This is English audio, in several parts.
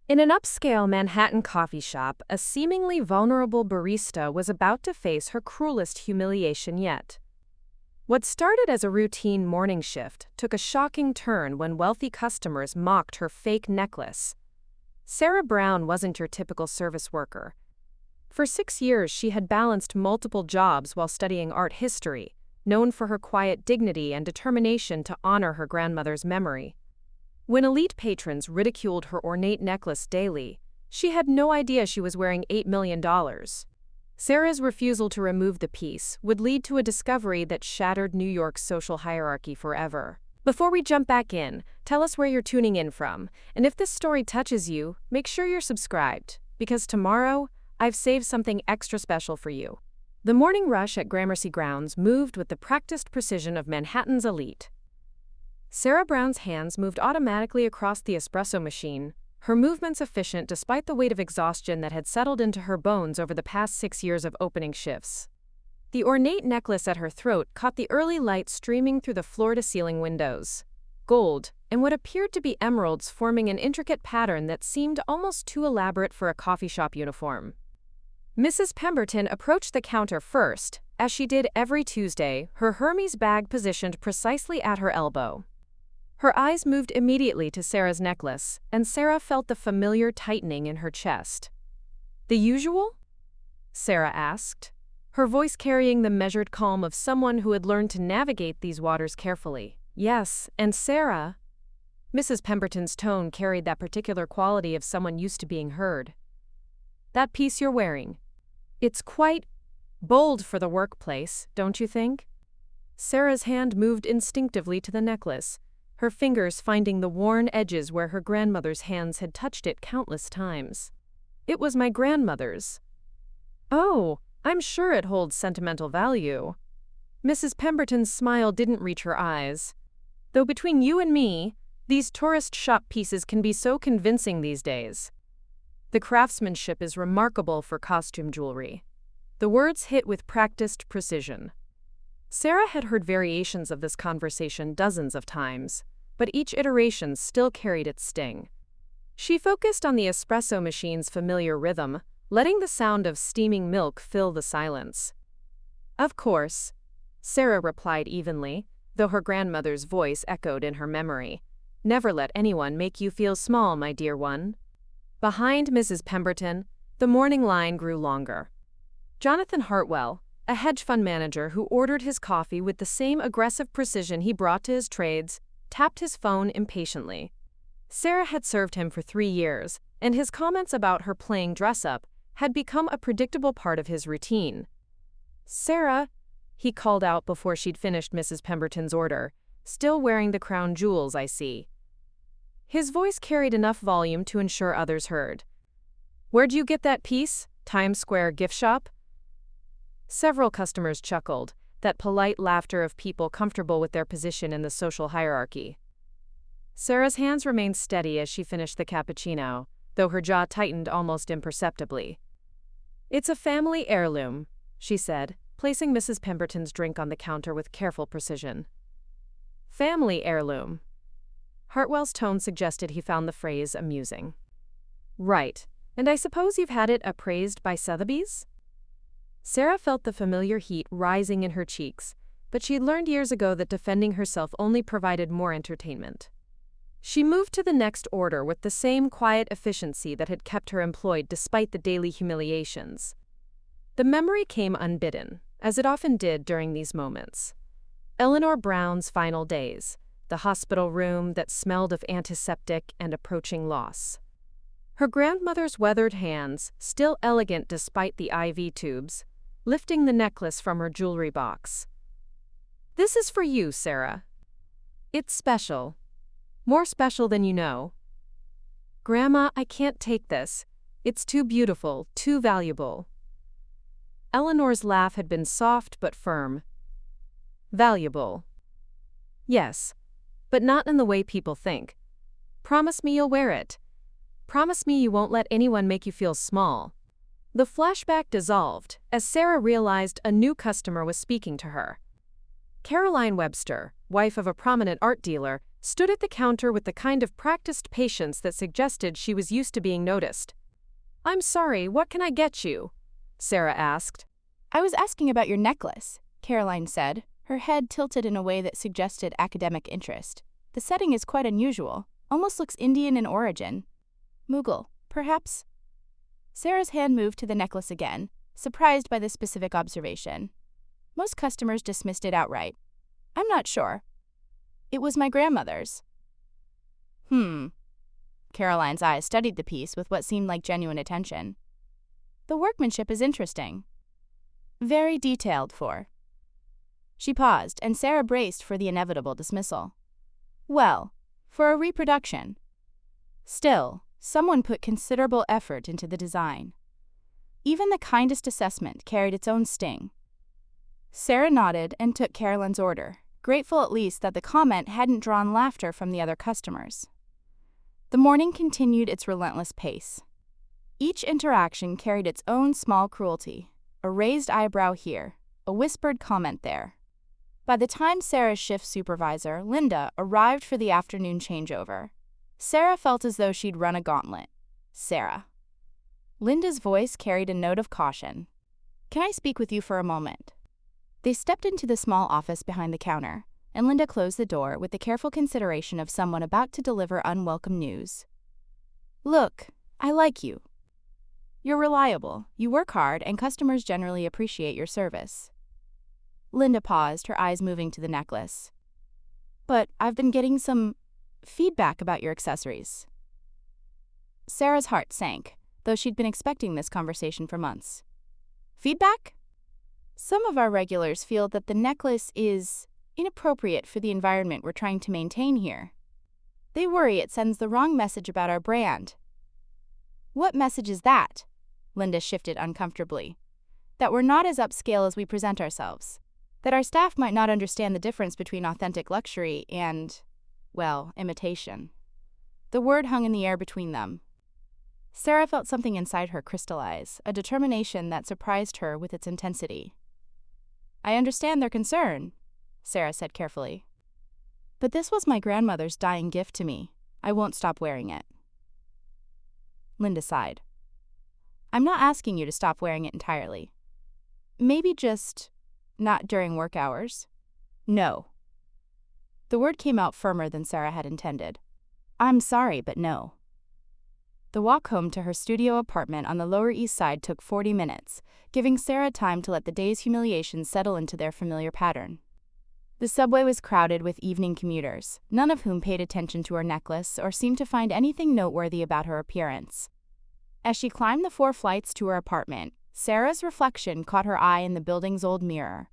In an upscale Manhattan coffee shop, a seemingly vulnerable barista was about to face her cruelest humiliation yet. What started as a routine morning shift took a shocking turn when wealthy customers mocked her fake necklace. Sarah Brown wasn't your typical service worker. For 6 years, she had balanced multiple jobs while studying art history, known for her quiet dignity and determination to honor her grandmother's memory. When elite patrons ridiculed her ornate necklace daily, she had no idea she was wearing $8 million. Sarah's refusal to remove the piece would lead to a discovery that shattered New York's social hierarchy forever. Before we jump back in, tell us where you're tuning in from, and if this story touches you, make sure you're subscribed, because tomorrow, I've saved something extra special for you. The morning rush at Gramercy Grounds moved with the practiced precision of Manhattan's elite. Sarah Brown's hands moved automatically across the espresso machine, her movements efficient despite the weight of exhaustion that had settled into her bones over the past 6 years of opening shifts. The ornate necklace at her throat caught the early light streaming through the floor-to-ceiling windows. Gold, and what appeared to be emeralds forming an intricate pattern that seemed almost too elaborate for a coffee shop uniform. Mrs. Pemberton approached the counter first, as she did every Tuesday, her Hermes bag positioned precisely at her elbow. Her eyes moved immediately to Sarah's necklace, and Sarah felt the familiar tightening in her chest. "The usual?" Sarah asked, her voice carrying the measured calm of someone who had learned to navigate these waters carefully. "Yes, and Sarah." Mrs. Pemberton's tone carried that particular quality of someone used to being heard. "That piece you're wearing. It's quite bold for the workplace, don't you think?" Sarah's hand moved instinctively to the necklace, her fingers finding the worn edges where her grandmother's hands had touched it countless times. "It was my grandmother's." "Oh, I'm sure it holds sentimental value." Mrs. Pemberton's smile didn't reach her eyes. "Though between you and me, these tourist shop pieces can be so convincing these days. The craftsmanship is remarkable for costume jewelry." The words hit with practiced precision. Sarah had heard variations of this conversation dozens of times, but each iteration still carried its sting. She focused on the espresso machine's familiar rhythm, letting the sound of steaming milk fill the silence. "Of course," Sarah replied evenly, though her grandmother's voice echoed in her memory. "Never let anyone make you feel small, my dear one." Behind Mrs. Pemberton, the morning line grew longer. Jonathan Hartwell, a hedge fund manager who ordered his coffee with the same aggressive precision he brought to his trades, tapped his phone impatiently. Sarah had served him for 3 years, and his comments about her playing dress-up had become a predictable part of his routine. "Sarah," he called out before she'd finished Mrs. Pemberton's order, "still wearing the crown jewels, I see." His voice carried enough volume to ensure others heard. "Where'd you get that piece? Times Square gift shop?" Several customers chuckled, that polite laughter of people comfortable with their position in the social hierarchy. Sarah's hands remained steady as she finished the cappuccino, though her jaw tightened almost imperceptibly. "It's a family heirloom," she said, placing Mrs. Pemberton's drink on the counter with careful precision. "Family heirloom." Hartwell's tone suggested he found the phrase amusing. "Right, and I suppose you've had it appraised by Sotheby's?" Sarah felt the familiar heat rising in her cheeks, but she'd learned years ago that defending herself only provided more entertainment. She moved to the next order with the same quiet efficiency that had kept her employed despite the daily humiliations. The memory came unbidden, as it often did during these moments. Eleanor Brown's final days, the hospital room that smelled of antiseptic and approaching loss. Her grandmother's weathered hands, still elegant despite the IV tubes, lifting the necklace from her jewelry box. "This is for you, Sarah. It's special. More special than you know." "Grandma, I can't take this. It's too beautiful, too valuable." Eleanor's laugh had been soft but firm. "Valuable. Yes, but not in the way people think. Promise me you'll wear it. Promise me you won't let anyone make you feel small." The flashback dissolved as Sarah realized a new customer was speaking to her. Caroline Webster, wife of a prominent art dealer, stood at the counter with the kind of practiced patience that suggested she was used to being noticed. "I'm sorry, what can I get you?" Sarah asked. "I was asking about your necklace," Caroline said, her head tilted in a way that suggested academic interest. "The setting is quite unusual, almost looks Indian in origin. Mughal, perhaps?" Sarah's hand moved to the necklace again, surprised by this specific observation. Most customers dismissed it outright. "I'm not sure. It was my grandmother's." Caroline's eyes studied the piece with what seemed like genuine attention. "The workmanship is interesting. Very detailed for." She paused, and Sarah braced for the inevitable dismissal. "Well, for a reproduction. Still, someone put considerable effort into the design." Even the kindest assessment carried its own sting. Sarah nodded and took Caroline's order, grateful at least that the comment hadn't drawn laughter from the other customers. The morning continued its relentless pace. Each interaction carried its own small cruelty, a raised eyebrow here, a whispered comment there. By the time Sarah's shift supervisor, Linda, arrived for the afternoon changeover, Sarah felt as though she'd run a gauntlet. "Sarah." Linda's voice carried a note of caution. "Can I speak with you for a moment?" They stepped into the small office behind the counter, and Linda closed the door with the careful consideration of someone about to deliver unwelcome news. "Look, I like you. You're reliable, you work hard, and customers generally appreciate your service." Linda paused, her eyes moving to the necklace. "But I've been getting some feedback about your accessories." Sarah's heart sank, though she'd been expecting this conversation for months. "Feedback? Some of our regulars feel that the necklace is inappropriate for the environment we're trying to maintain here. They worry it sends the wrong message about our brand." "What message is that?" Linda shifted uncomfortably. "That we're not as upscale as we present ourselves. That our staff might not understand the difference between authentic luxury and, well, imitation." The word hung in the air between them. Sarah felt something inside her crystallize, a determination that surprised her with its intensity. "I understand their concern," Sarah said carefully. "But this was my grandmother's dying gift to me. I won't stop wearing it." Linda sighed. "I'm not asking you to stop wearing it entirely. Maybe just not during work hours." "No." The word came out firmer than Sarah had intended. "I'm sorry, but no." The walk home to her studio apartment on the Lower East Side took 40 minutes, giving Sarah time to let the day's humiliations settle into their familiar pattern. The subway was crowded with evening commuters, none of whom paid attention to her necklace or seemed to find anything noteworthy about her appearance. As she climbed the 4 flights to her apartment, Sarah's reflection caught her eye in the building's old mirror.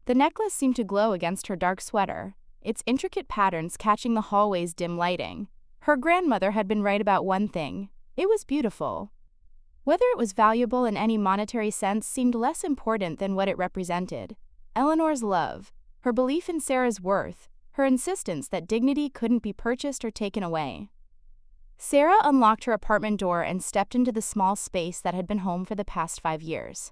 The necklace seemed to glow against her dark sweater, its intricate patterns catching the hallway's dim lighting. Her grandmother had been right about one thing: it was beautiful. Whether it was valuable in any monetary sense seemed less important than what it represented. Eleanor's love, her belief in Sarah's worth, her insistence that dignity couldn't be purchased or taken away. Sarah unlocked her apartment door and stepped into the small space that had been home for the past 5 years.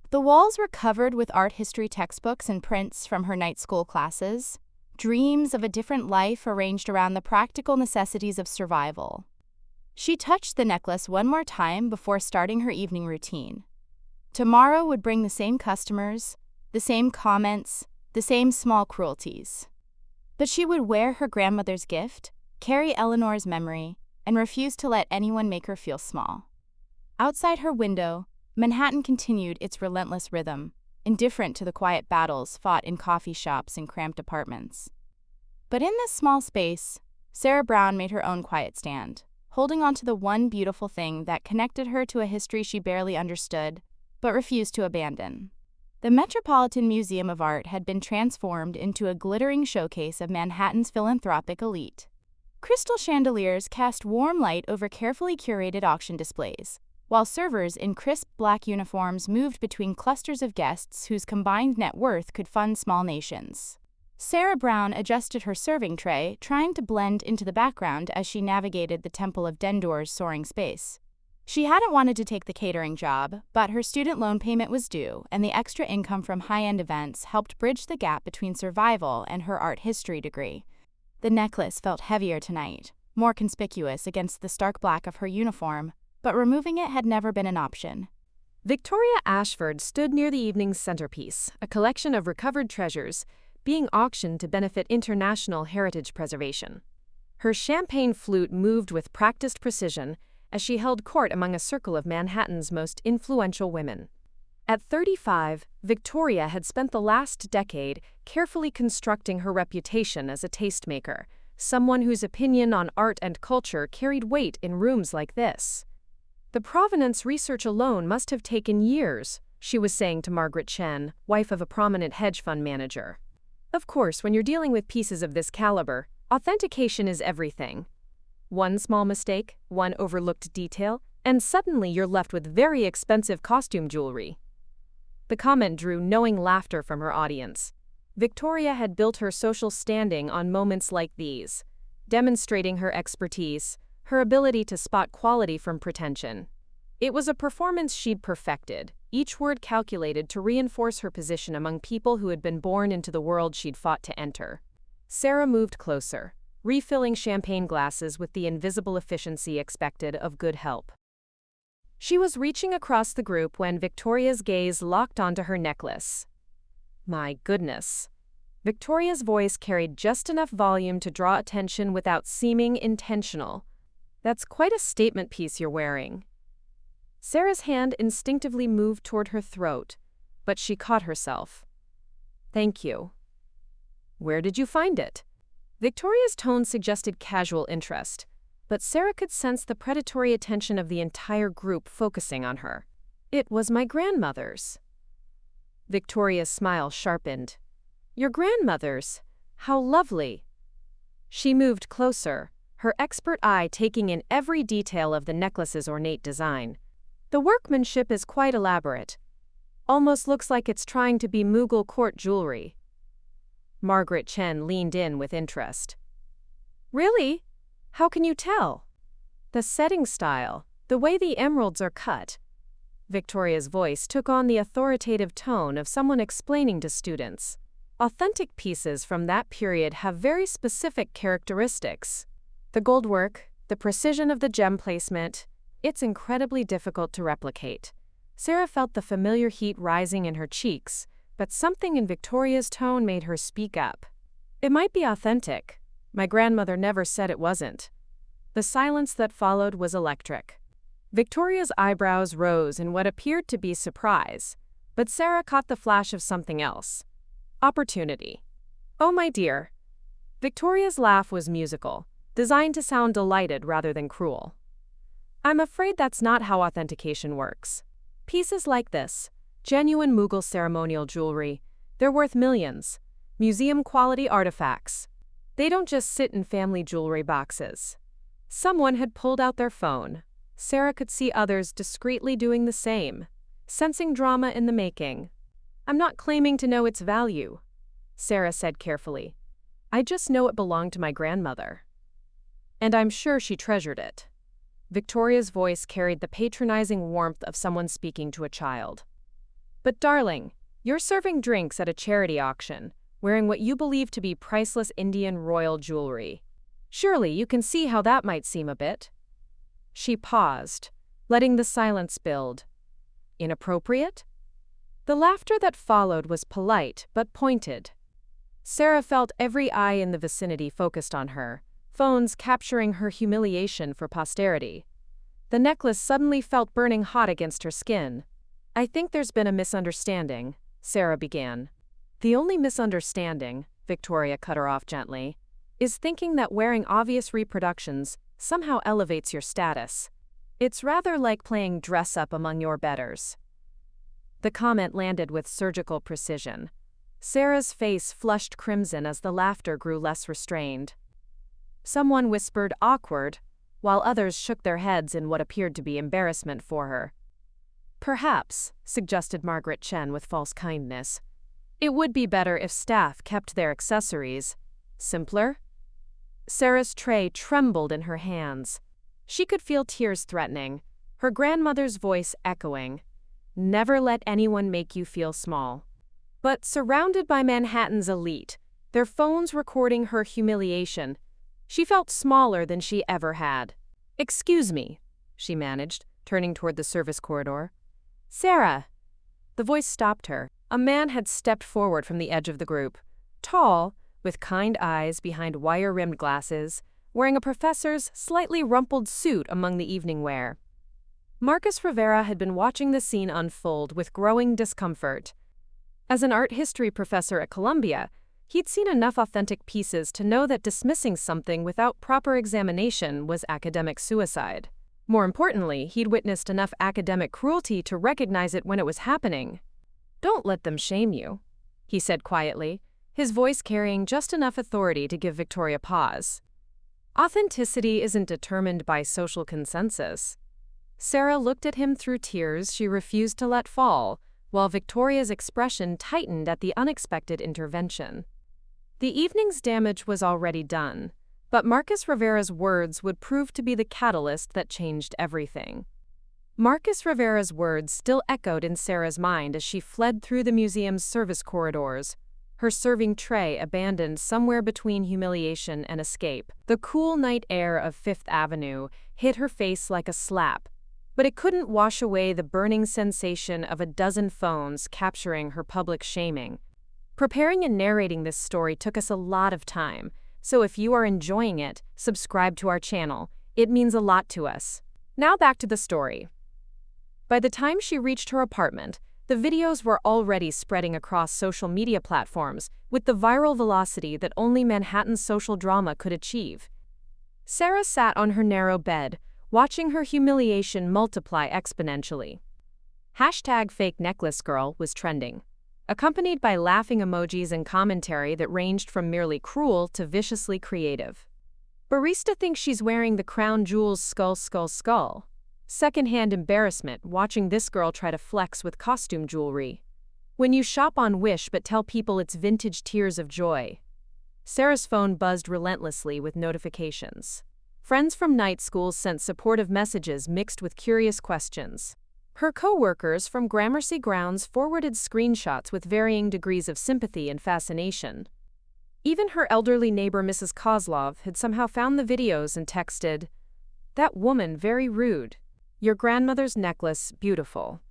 The walls were covered with art history textbooks and prints from her night school classes, dreams of a different life arranged around the practical necessities of survival. She touched the necklace one more time before starting her evening routine. Tomorrow would bring the same customers, the same comments, the same small cruelties. But she would wear her grandmother's gift, carry Eleanor's memory, and refuse to let anyone make her feel small. Outside her window, Manhattan continued its relentless rhythm, indifferent to the quiet battles fought in coffee shops and cramped apartments. But in this small space, Sarah Brown made her own quiet stand, holding on to the one beautiful thing that connected her to a history she barely understood, but refused to abandon. The Metropolitan Museum of Art had been transformed into a glittering showcase of Manhattan's philanthropic elite. Crystal chandeliers cast warm light over carefully curated auction displays, while servers in crisp black uniforms moved between clusters of guests whose combined net worth could fund small nations. Sarah Brown adjusted her serving tray, trying to blend into the background as she navigated the Temple of Dendor's soaring space. She hadn't wanted to take the catering job, but her student loan payment was due, and the extra income from high-end events helped bridge the gap between survival and her art history degree. The necklace felt heavier tonight, more conspicuous against the stark black of her uniform, but removing it had never been an option. Victoria Ashford stood near the evening's centerpiece, a collection of recovered treasures, being auctioned to benefit international heritage preservation. Her champagne flute moved with practiced precision as she held court among a circle of Manhattan's most influential women. At 35, Victoria had spent the last decade carefully constructing her reputation as a tastemaker, someone whose opinion on art and culture carried weight in rooms like this. The provenance research alone must have taken years, she was saying to Margaret Chen, wife of a prominent hedge fund manager. Of course, when you're dealing with pieces of this caliber, authentication is everything. One small mistake, one overlooked detail, and suddenly you're left with very expensive costume jewelry. The comment drew knowing laughter from her audience. Victoria had built her social standing on moments like these, demonstrating her expertise, her ability to spot quality from pretension. It was a performance she'd perfected, each word calculated to reinforce her position among people who had been born into the world she'd fought to enter. Sarah moved closer, refilling champagne glasses with the invisible efficiency expected of good help. She was reaching across the group when Victoria's gaze locked onto her necklace. My goodness. Victoria's voice carried just enough volume to draw attention without seeming intentional. That's quite a statement piece you're wearing. Sarah's hand instinctively moved toward her throat, but she caught herself. Thank you. Where did you find it? Victoria's tone suggested casual interest, but Sarah could sense the predatory attention of the entire group focusing on her. It was my grandmother's. Victoria's smile sharpened. Your grandmother's? How lovely. She moved closer, her expert eye taking in every detail of the necklace's ornate design. The workmanship is quite elaborate. Almost looks like it's trying to be Mughal court jewelry. Margaret Chen leaned in with interest. Really? How can you tell? The setting style, the way the emeralds are cut. Victoria's voice took on the authoritative tone of someone explaining to students. Authentic pieces from that period have very specific characteristics. The gold work, the precision of the gem placement, it's incredibly difficult to replicate. Sarah felt the familiar heat rising in her cheeks, but something in Victoria's tone made her speak up. It might be authentic. My grandmother never said it wasn't. The silence that followed was electric. Victoria's eyebrows rose in what appeared to be surprise, but Sarah caught the flash of something else. Opportunity. Oh, my dear. Victoria's laugh was musical, designed to sound delighted rather than cruel. I'm afraid that's not how authentication works. Pieces like this, genuine Mughal ceremonial jewelry, they're worth millions. Museum-quality artifacts. They don't just sit in family jewelry boxes. Someone had pulled out their phone. Sarah could see others discreetly doing the same, sensing drama in the making. I'm not claiming to know its value, Sarah said carefully. I just know it belonged to my grandmother. And I'm sure she treasured it. Victoria's voice carried the patronizing warmth of someone speaking to a child. But darling, you're serving drinks at a charity auction, wearing what you believe to be priceless Indian royal jewelry. Surely you can see how that might seem a bit. She paused, letting the silence build. Inappropriate? The laughter that followed was polite but pointed. Sarah felt every eye in the vicinity focused on her, phones capturing her humiliation for posterity. The necklace suddenly felt burning hot against her skin. I think there's been a misunderstanding, Sarah began. The only misunderstanding, Victoria cut her off gently, is thinking that wearing obvious reproductions somehow elevates your status. It's rather like playing dress-up among your betters. The comment landed with surgical precision. Sarah's face flushed crimson as the laughter grew less restrained. Someone whispered awkward, while others shook their heads in what appeared to be embarrassment for her. Perhaps, suggested Margaret Chen with false kindness, it would be better if staff kept their accessories simpler. Sarah's tray trembled in her hands. She could feel tears threatening, her grandmother's voice echoing, "Never let anyone make you feel small." But surrounded by Manhattan's elite, their phones recording her humiliation, she felt smaller than she ever had. "Excuse me," she managed, turning toward the service corridor. "Sarah." The voice stopped her. A man had stepped forward from the edge of the group, tall, with kind eyes behind wire-rimmed glasses, wearing a professor's slightly rumpled suit among the evening wear. Marcus Rivera had been watching the scene unfold with growing discomfort. As an art history professor at Columbia, he'd seen enough authentic pieces to know that dismissing something without proper examination was academic suicide. More importantly, he'd witnessed enough academic cruelty to recognize it when it was happening. "Don't let them shame you," he said quietly, his voice carrying just enough authority to give Victoria pause. "Authenticity isn't determined by social consensus." Sarah looked at him through tears she refused to let fall, while Victoria's expression tightened at the unexpected intervention. The evening's damage was already done, but Marcus Rivera's words would prove to be the catalyst that changed everything. Marcus Rivera's words still echoed in Sarah's mind as she fled through the museum's service corridors, her serving tray abandoned somewhere between humiliation and escape. The cool night air of Fifth Avenue hit her face like a slap, but it couldn't wash away the burning sensation of a dozen phones capturing her public shaming. Preparing and narrating this story took us a lot of time, so if you are enjoying it, subscribe to our channel. It means a lot to us. Now back to the story. By the time she reached her apartment, the videos were already spreading across social media platforms with the viral velocity that only Manhattan's social drama could achieve. Sarah sat on her narrow bed, watching her humiliation multiply exponentially. #FakeNecklaceGirl was trending, accompanied by laughing emojis and commentary that ranged from merely cruel to viciously creative. "Barista thinks she's wearing the crown jewels skull. Secondhand embarrassment watching this girl try to flex with costume jewelry. When you shop on Wish but tell people it's vintage tears of joy." Sarah's phone buzzed relentlessly with notifications. Friends from night school sent supportive messages mixed with curious questions. Her co-workers from Gramercy grounds forwarded screenshots with varying degrees of sympathy and fascination. Even her elderly neighbor Mrs. Kozlov had somehow found the videos and texted, "That woman very rude. Your grandmother's necklace beautiful."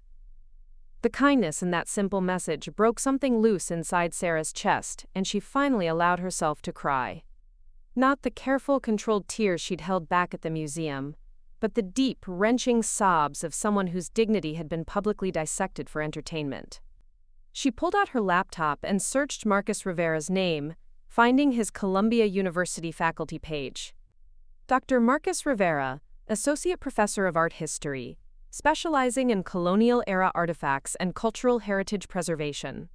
The kindness in that simple message broke something loose inside Sarah's chest, and she finally allowed herself to cry. Not the careful, controlled tears she'd held back at the museum, but the deep, wrenching sobs of someone whose dignity had been publicly dissected for entertainment. She pulled out her laptop and searched Marcus Rivera's name, finding his Columbia University faculty page. Dr. Marcus Rivera, Associate Professor of Art History, specializing in colonial-era artifacts and cultural heritage preservation.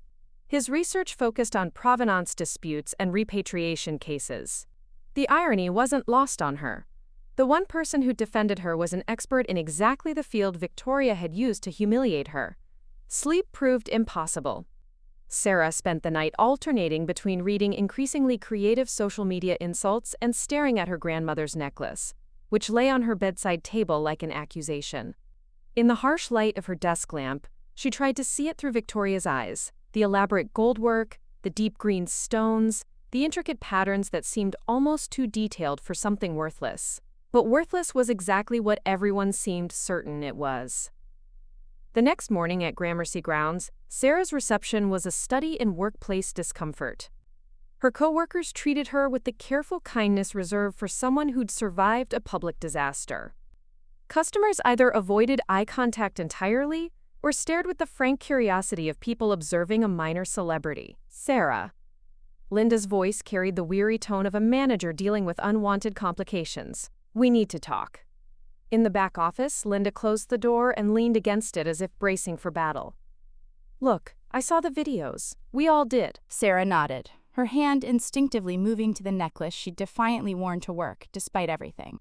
His research focused on provenance disputes and repatriation cases. The irony wasn't lost on her. The one person who defended her was an expert in exactly the field Victoria had used to humiliate her. Sleep proved impossible. Sarah spent the night alternating between reading increasingly creative social media insults and staring at her grandmother's necklace, which lay on her bedside table like an accusation. In the harsh light of her desk lamp, she tried to see it through Victoria's eyes, the elaborate goldwork, the deep green stones, the intricate patterns that seemed almost too detailed for something worthless. But worthless was exactly what everyone seemed certain it was. The next morning at Gramercy grounds, Sarah's reception was a study in workplace discomfort. Her coworkers treated her with the careful kindness reserved for someone who'd survived a public disaster. Customers either avoided eye contact entirely or stared with the frank curiosity of people observing a minor celebrity. "Sarah." Linda's voice carried the weary tone of a manager dealing with unwanted complications. "We need to talk." In the back office, Linda closed the door and leaned against it as if bracing for battle. "Look, I saw the videos. We all did." Sarah nodded, her hand instinctively moving to the necklace she'd defiantly worn to work, despite everything.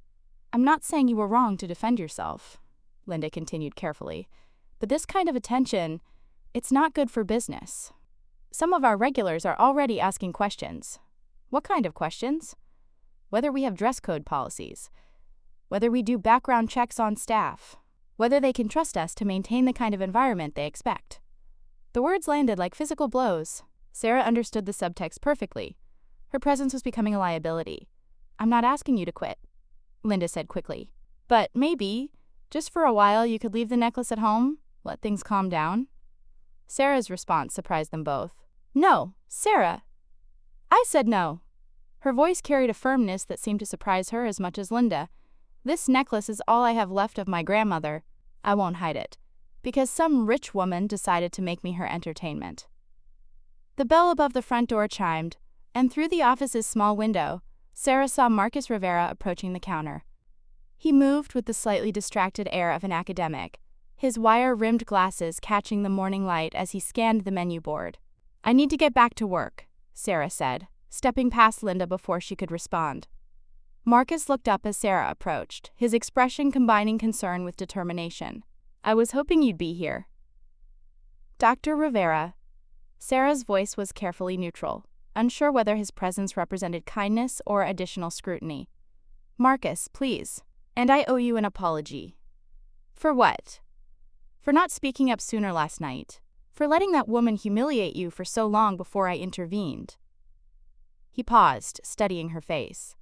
"I'm not saying you were wrong to defend yourself," Linda continued carefully, "but this kind of attention, it's not good for business. Some of our regulars are already asking questions." "What kind of questions?" "Whether we have dress code policies, whether we do background checks on staff, whether they can trust us to maintain the kind of environment they expect. The words landed like physical blows. Sarah understood the subtext perfectly. Her presence was becoming a liability. "I'm not asking you to quit," Linda said quickly. "But maybe, just for a while, you could leave the necklace at home, let things calm down." Sarah's response surprised them both. "No, Sarah. I said no." Her voice carried a firmness that seemed to surprise her as much as Linda. "This necklace is all I have left of my grandmother. I won't hide it, because some rich woman decided to make me her entertainment." The bell above the front door chimed, and through the office's small window, Sarah saw Marcus Rivera approaching the counter. He moved with the slightly distracted air of an academic, his wire-rimmed glasses catching the morning light as he scanned the menu board. "I need to get back to work," Sarah said, stepping past Linda before she could respond. Marcus looked up as Sarah approached, his expression combining concern with determination. "I was hoping you'd be here." "Dr. Rivera." Sarah's voice was carefully neutral, unsure whether his presence represented kindness or additional scrutiny. "Marcus, please. And I owe you an apology." "For what?" "For not speaking up sooner last night. For letting that woman humiliate you for so long before I intervened." He paused, studying her face.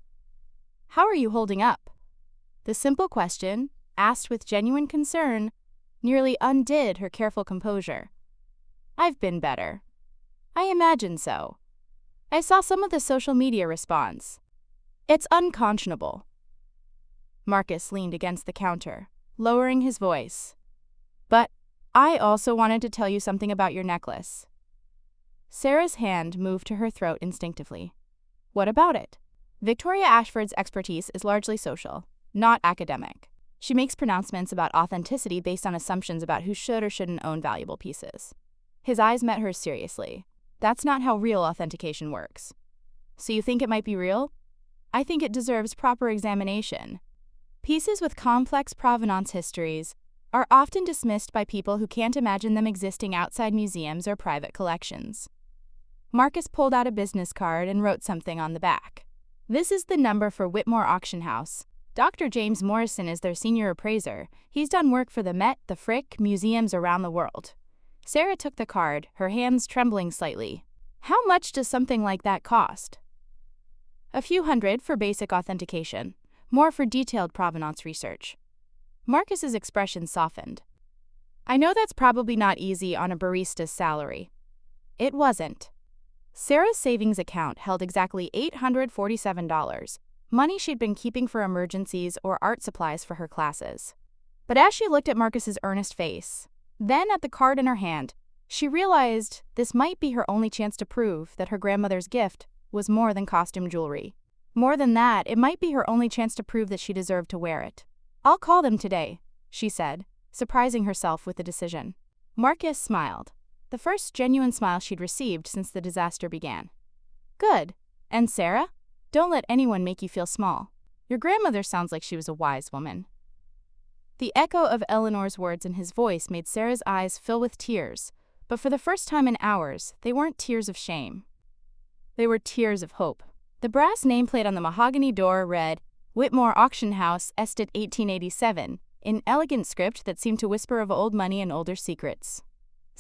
"How are you holding up?" The simple question, asked with genuine concern, nearly undid her careful composure. "I've been better." "I imagine so. I saw some of the social media response. It's unconscionable." Marcus leaned against the counter, lowering his voice. "But I also wanted to tell you something about your necklace." Sarah's hand moved to her throat instinctively. "What about it?" Victoria Ashford's expertise is largely social, not academic. She makes pronouncements about authenticity based on assumptions about who should or shouldn't own valuable pieces. His eyes met hers seriously. "That's not how real authentication works." "So you think it might be real?" "I think it deserves proper examination." Pieces with complex provenance histories are often dismissed by people who can't imagine them existing outside museums or private collections. Marcus pulled out a business card and wrote something on the back. "This is the number for Whitmore Auction House. Dr. James Morrison is their senior appraiser. He's done work for the Met, the Frick, museums around the world." Sarah took the card, her hands trembling slightly. "How much does something like that cost?" "A few hundred for basic authentication, more for detailed provenance research." Marcus's expression softened. "I know that's probably not easy on a barista's salary." It wasn't. Sarah's savings account held exactly $847, money she'd been keeping for emergencies or art supplies for her classes. But as she looked at Marcus's earnest face, then at the card in her hand, she realized this might be her only chance to prove that her grandmother's gift was more than costume jewelry. More than that, it might be her only chance to prove that she deserved to wear it. "I'll call them today," she said, surprising herself with the decision. Marcus smiled, the first genuine smile she'd received since the disaster began. "Good. And Sarah? Don't let anyone make you feel small. Your grandmother sounds like she was a wise woman." The echo of Eleanor's words in his voice made Sarah's eyes fill with tears, but for the first time in hours, they weren't tears of shame. They were tears of hope. The brass nameplate on the mahogany door read, "Whitmore Auction House, Estate 1887, in elegant script that seemed to whisper of old money and older secrets.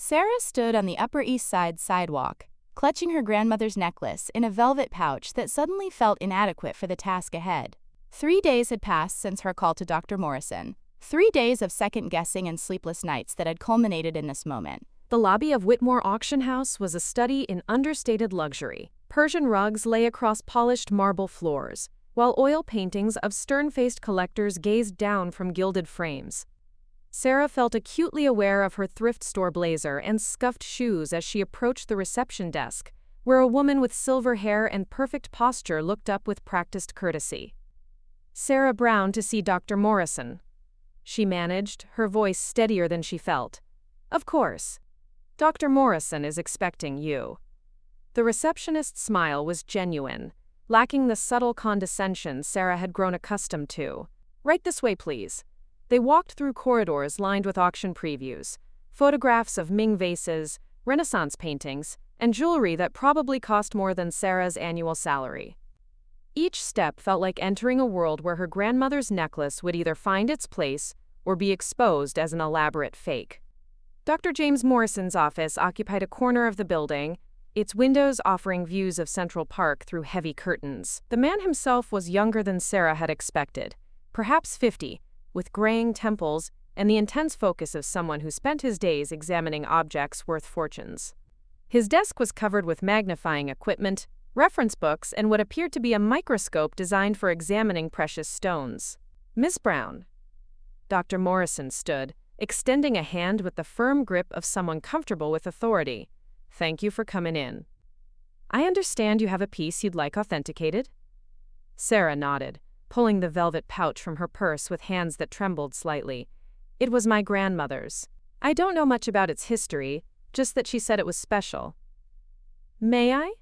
Sarah stood on the Upper East Side sidewalk, clutching her grandmother's necklace in a velvet pouch that suddenly felt inadequate for the task ahead. 3 days had passed since her call to Dr. Morrison. 3 days of second-guessing and sleepless nights that had culminated in this moment. The lobby of Whitmore Auction House was a study in understated luxury. Persian rugs lay across polished marble floors, while oil paintings of stern-faced collectors gazed down from gilded frames. Sarah felt acutely aware of her thrift store blazer and scuffed shoes as she approached the reception desk, where a woman with silver hair and perfect posture looked up with practiced courtesy. "Sarah Brown to see Dr. Morrison," she managed, her voice steadier than she felt. "Of course. Dr. Morrison is expecting you." The receptionist's smile was genuine, lacking the subtle condescension Sarah had grown accustomed to. "Right this way, please." They walked through corridors lined with auction previews, photographs of Ming vases, Renaissance paintings, and jewelry that probably cost more than Sarah's annual salary. Each step felt like entering a world where her grandmother's necklace would either find its place or be exposed as an elaborate fake. Dr. James Morrison's office occupied a corner of the building, its windows offering views of Central Park through heavy curtains. The man himself was younger than Sarah had expected, perhaps 50, with graying temples and the intense focus of someone who spent his days examining objects worth fortunes. His desk was covered with magnifying equipment, reference books, and what appeared to be a microscope designed for examining precious stones. "Miss Brown." Dr. Morrison stood, extending a hand with the firm grip of someone comfortable with authority. "Thank you for coming in. I understand you have a piece you'd like authenticated?" Sarah nodded, pulling the velvet pouch from her purse with hands that trembled slightly. "It was my grandmother's. I don't know much about its history, just that she said it was special." "May I?"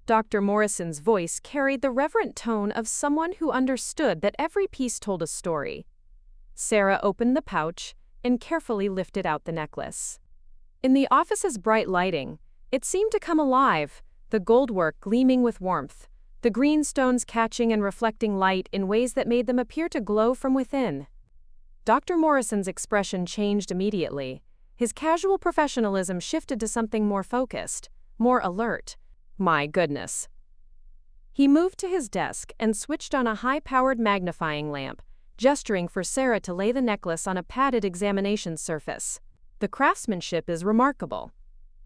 Dr. Morrison's voice carried the reverent tone of someone who understood that every piece told a story. Sarah opened the pouch and carefully lifted out the necklace. In the office's bright lighting, it seemed to come alive, the goldwork gleaming with warmth, the green stones catching and reflecting light in ways that made them appear to glow from within. Dr. Morrison's expression changed immediately. His casual professionalism shifted to something more focused, more alert. "My goodness." He moved to his desk and switched on a high-powered magnifying lamp, gesturing for Sarah to lay the necklace on a padded examination surface. "The craftsmanship is remarkable."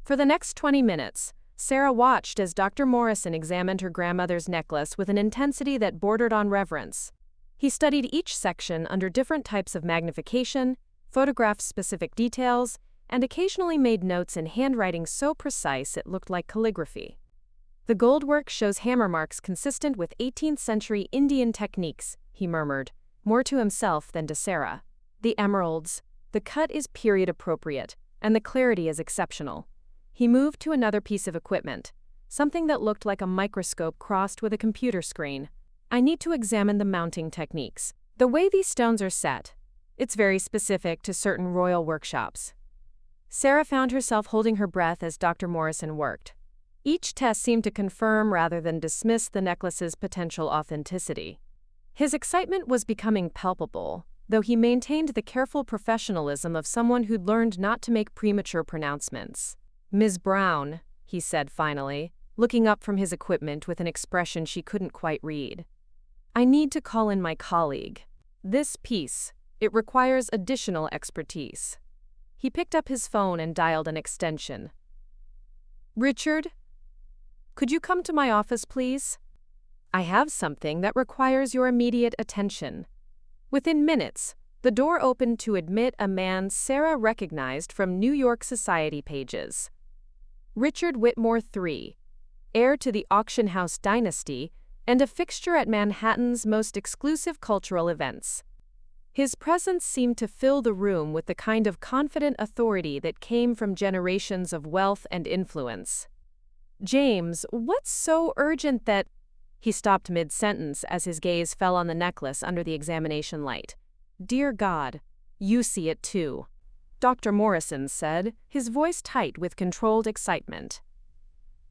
For the next 20 minutes, Sarah watched as Dr. Morrison examined her grandmother's necklace with an intensity that bordered on reverence. He studied each section under different types of magnification, photographed specific details, and occasionally made notes in handwriting so precise it looked like calligraphy. "The goldwork shows hammer marks consistent with 18th century Indian techniques," he murmured, more to himself than to Sarah. "The emeralds. The cut is period appropriate, and the clarity is exceptional." He moved to another piece of equipment, something that looked like a microscope crossed with a computer screen. "I need to examine the mounting techniques. The way these stones are set. It's very specific to certain royal workshops." Sarah found herself holding her breath as Dr. Morrison worked. Each test seemed to confirm rather than dismiss the necklace's potential authenticity. His excitement was becoming palpable, though he maintained the careful professionalism of someone who'd learned not to make premature pronouncements. "Ms. Brown," he said finally, looking up from his equipment with an expression she couldn't quite read. "I need to call in my colleague. This piece, it requires additional expertise." He picked up his phone and dialed an extension. "Richard? Could you come to my office, please? I have something that requires your immediate attention." Within minutes, the door opened to admit a man Sarah recognized from New York Society pages. Richard Whitmore III, heir to the auction house dynasty and a fixture at Manhattan's most exclusive cultural events. His presence seemed to fill the room with the kind of confident authority that came from generations of wealth and influence. "James, what's so urgent that—" He stopped mid-sentence as his gaze fell on the necklace under the examination light. "Dear God, you see it too," Dr. Morrison said, his voice tight with controlled excitement.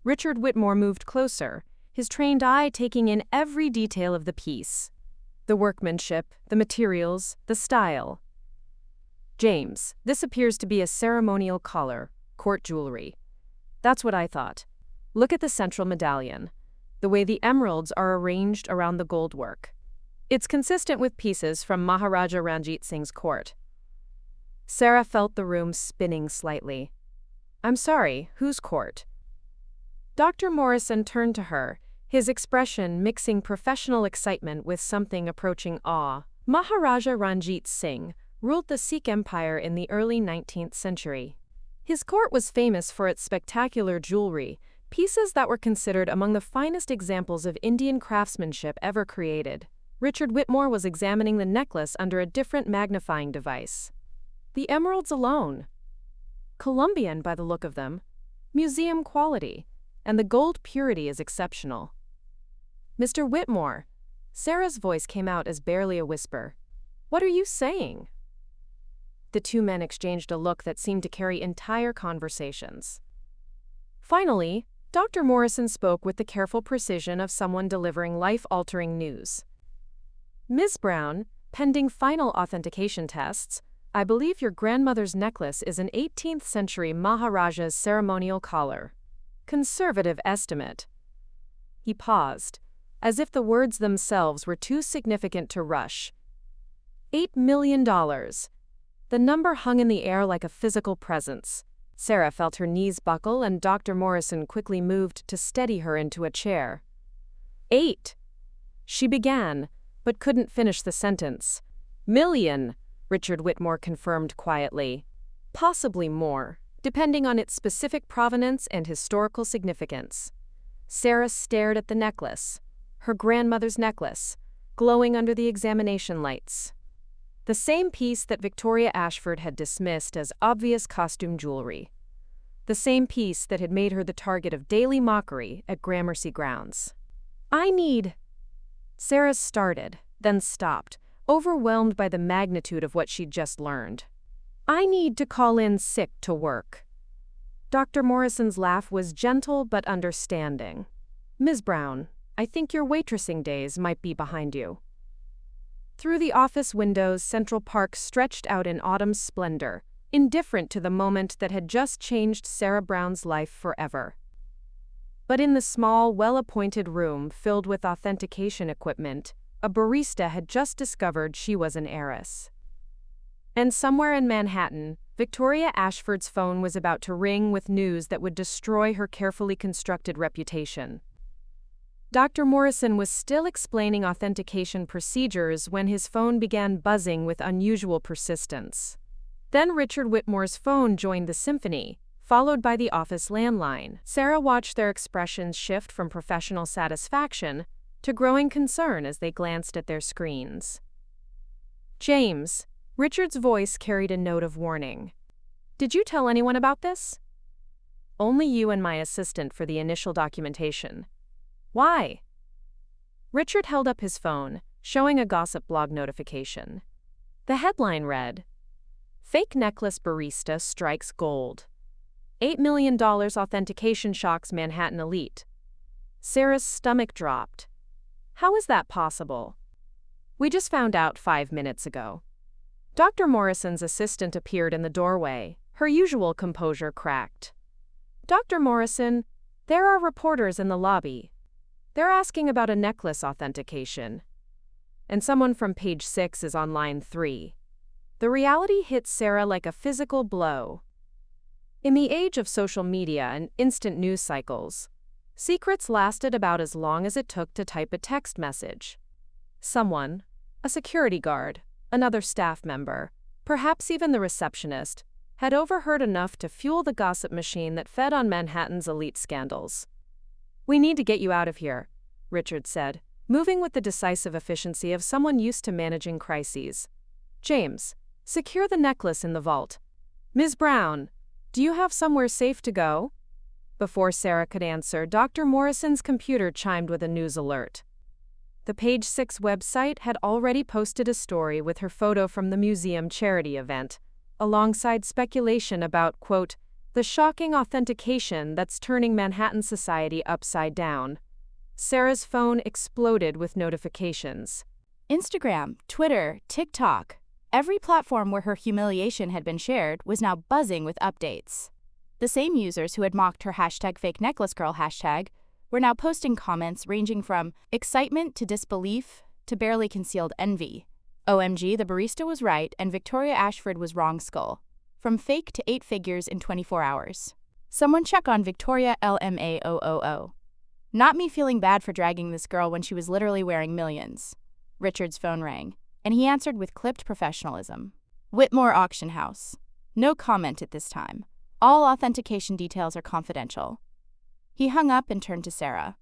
Richard Whitmore moved closer, his trained eye taking in every detail of the piece. The workmanship, the materials, the style. "James, this appears to be a ceremonial collar, court jewelry." "That's what I thought. Look at the central medallion. The way the emeralds are arranged around the goldwork. It's consistent with pieces from Maharaja Ranjit Singh's court." Sarah felt the room spinning slightly. "I'm sorry, whose court?" Dr. Morrison turned to her, his expression mixing professional excitement with something approaching awe. "Maharaja Ranjit Singh ruled the Sikh Empire in the early 19th century. His court was famous for its spectacular jewelry, pieces that were considered among the finest examples of Indian craftsmanship ever created." Richard Whitmore was examining the necklace under a different magnifying device. "The emeralds alone. Colombian by the look of them. Museum quality. And the gold purity is exceptional." "Mr. Whitmore," Sarah's voice came out as barely a whisper. "What are you saying?" The two men exchanged a look that seemed to carry entire conversations. Finally, Dr. Morrison spoke with the careful precision of someone delivering life-altering news. "Ms. Brown, Pending final authentication tests, I believe your grandmother's necklace is an 18th century Maharaja's ceremonial collar. Conservative estimate. He paused, as if the words themselves were too significant to rush. $8 million. The number hung in the air like a physical presence. Sarah felt her knees buckle and Dr. Morrison quickly moved to steady her into a chair. 8. She began, but couldn't finish the sentence. Million, Richard Whitmore confirmed quietly. Possibly more, depending on its specific provenance and historical significance. Sarah stared at the necklace, her grandmother's necklace, glowing under the examination lights. The same piece that Victoria Ashford had dismissed as obvious costume jewelry. The same piece that had made her the target of daily mockery at Gramercy grounds. Sarah started, then stopped, overwhelmed by the magnitude of what she'd just learned. I need to call in sick to work. Dr. Morrison's laugh was gentle but understanding. Ms. Brown, I think your waitressing days might be behind you. Through the office windows, Central Park stretched out in autumn's splendor, indifferent to the moment that had just changed Sarah Brown's life forever. But in the small, well-appointed room filled with authentication equipment, a barista had just discovered she was an heiress. And somewhere in Manhattan, Victoria Ashford's phone was about to ring with news that would destroy her carefully constructed reputation. Dr. Morrison was still explaining authentication procedures when his phone began buzzing with unusual persistence. Then Richard Whitmore's phone joined the symphony, followed by the office landline. Sarah watched their expressions shift from professional satisfaction to growing concern as they glanced at their screens. James, Richard's voice carried a note of warning. Did you tell anyone about this? Only you and my assistant for the initial documentation. Why? Richard held up his phone, showing a gossip blog notification. The headline read, Fake Necklace Barista Strikes Gold. $8 million authentication shocks Manhattan elite. Sarah's stomach dropped. How is that possible? We just found out 5 minutes ago. Dr. Morrison's assistant appeared in the doorway, her usual composure cracked. Dr. Morrison, there are reporters in the lobby. They're asking about a necklace authentication. And someone from page 6 is on line 3. The reality hit Sarah like a physical blow. In the age of social media and instant news cycles, secrets lasted about as long as it took to type a text message. Someone, a security guard, another staff member, perhaps even the receptionist, had overheard enough to fuel the gossip machine that fed on Manhattan's elite scandals. We need to get you out of here, Richard said, moving with the decisive efficiency of someone used to managing crises. James, secure the necklace in the vault. Ms. Brown, do you have somewhere safe to go? Before Sarah could answer, Dr. Morrison's computer chimed with a news alert. The Page 6 website had already posted a story with her photo from the museum charity event, alongside speculation about, quote, the shocking authentication that's turning Manhattan society upside down. Sarah's phone exploded with notifications. Instagram, Twitter, TikTok. Every platform where her humiliation had been shared was now buzzing with updates. The same users who had mocked her #FakeNecklaceGirl hashtag were now posting comments ranging from excitement to disbelief to barely concealed envy. OMG, the barista was right and Victoria Ashford was wrong skull. From fake to 8 figures in 24 hours. Someone check on Victoria LMAOOO. Not me feeling bad for dragging this girl when she was literally wearing millions. Richard's phone rang, and he answered with clipped professionalism. Whitmore Auction House. No comment at this time. All authentication details are confidential. He hung up and turned to Sarah.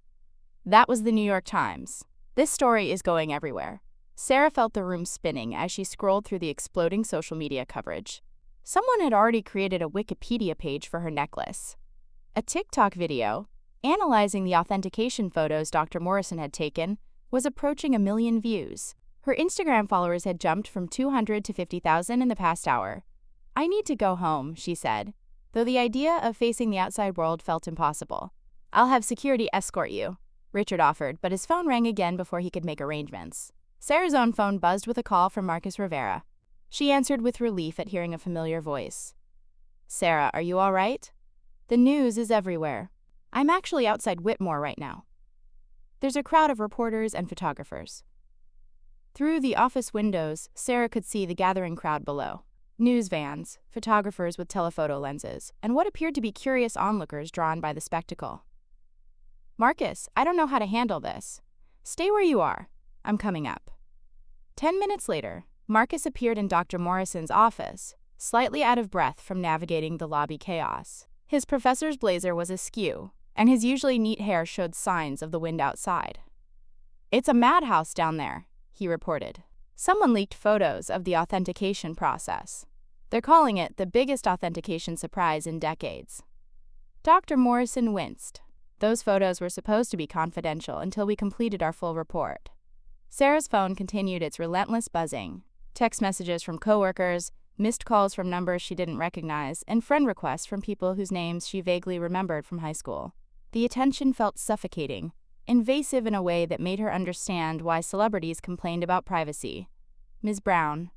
That was the New York Times. This story is going everywhere. Sarah felt the room spinning as she scrolled through the exploding social media coverage. Someone had already created a Wikipedia page for her necklace. A TikTok video, analyzing the authentication photos Dr. Morrison had taken, was approaching 1 million views. Her Instagram followers had jumped from 200 to 50,000 in the past hour. I need to go home, she said, though the idea of facing the outside world felt impossible. I'll have security escort you, Richard offered, but his phone rang again before he could make arrangements. Sarah's own phone buzzed with a call from Marcus Rivera. She answered with relief at hearing a familiar voice. "Sarah, are you all right? The news is everywhere. I'm actually outside Whitmore right now. There's a crowd of reporters and photographers." Through the office windows, Sarah could see the gathering crowd below. News vans, photographers with telephoto lenses, and what appeared to be curious onlookers drawn by the spectacle. "Marcus, I don't know how to handle this. Stay where you are. I'm coming up." 10 minutes later, Marcus appeared in Dr. Morrison's office, slightly out of breath from navigating the lobby chaos. His professor's blazer was askew, and his usually neat hair showed signs of the wind outside. "It's a madhouse down there," he reported. "Someone leaked photos of the authentication process. They're calling it the biggest authentication surprise in decades." Dr. Morrison winced. "Those photos were supposed to be confidential until we completed our full report." Sarah's phone continued its relentless buzzing. Text messages from coworkers, missed calls from numbers she didn't recognize, and friend requests from people whose names she vaguely remembered from high school. The attention felt suffocating, invasive in a way that made her understand why celebrities complained about privacy. "Ms. Brown."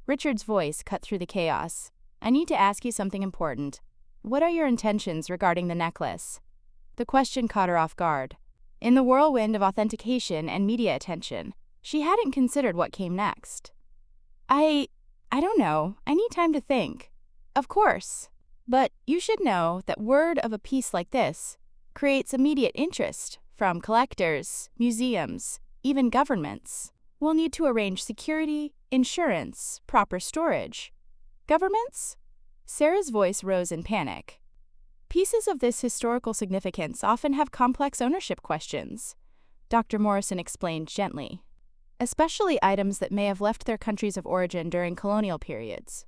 Richard's voice cut through the chaos. "I need to ask you something important. What are your intentions regarding the necklace?" The question caught her off guard. In the whirlwind of authentication and media attention, she hadn't considered what came next. I don't know. I need time to think." "Of course. But you should know that word of a piece like this creates immediate interest from collectors, museums, even governments. We'll need to arrange security, insurance, proper storage." "Governments?" Sarah's voice rose in panic. "Pieces of this historical significance often have complex ownership questions," Dr. Morrison explained gently. "Especially items that may have left their countries of origin during colonial periods."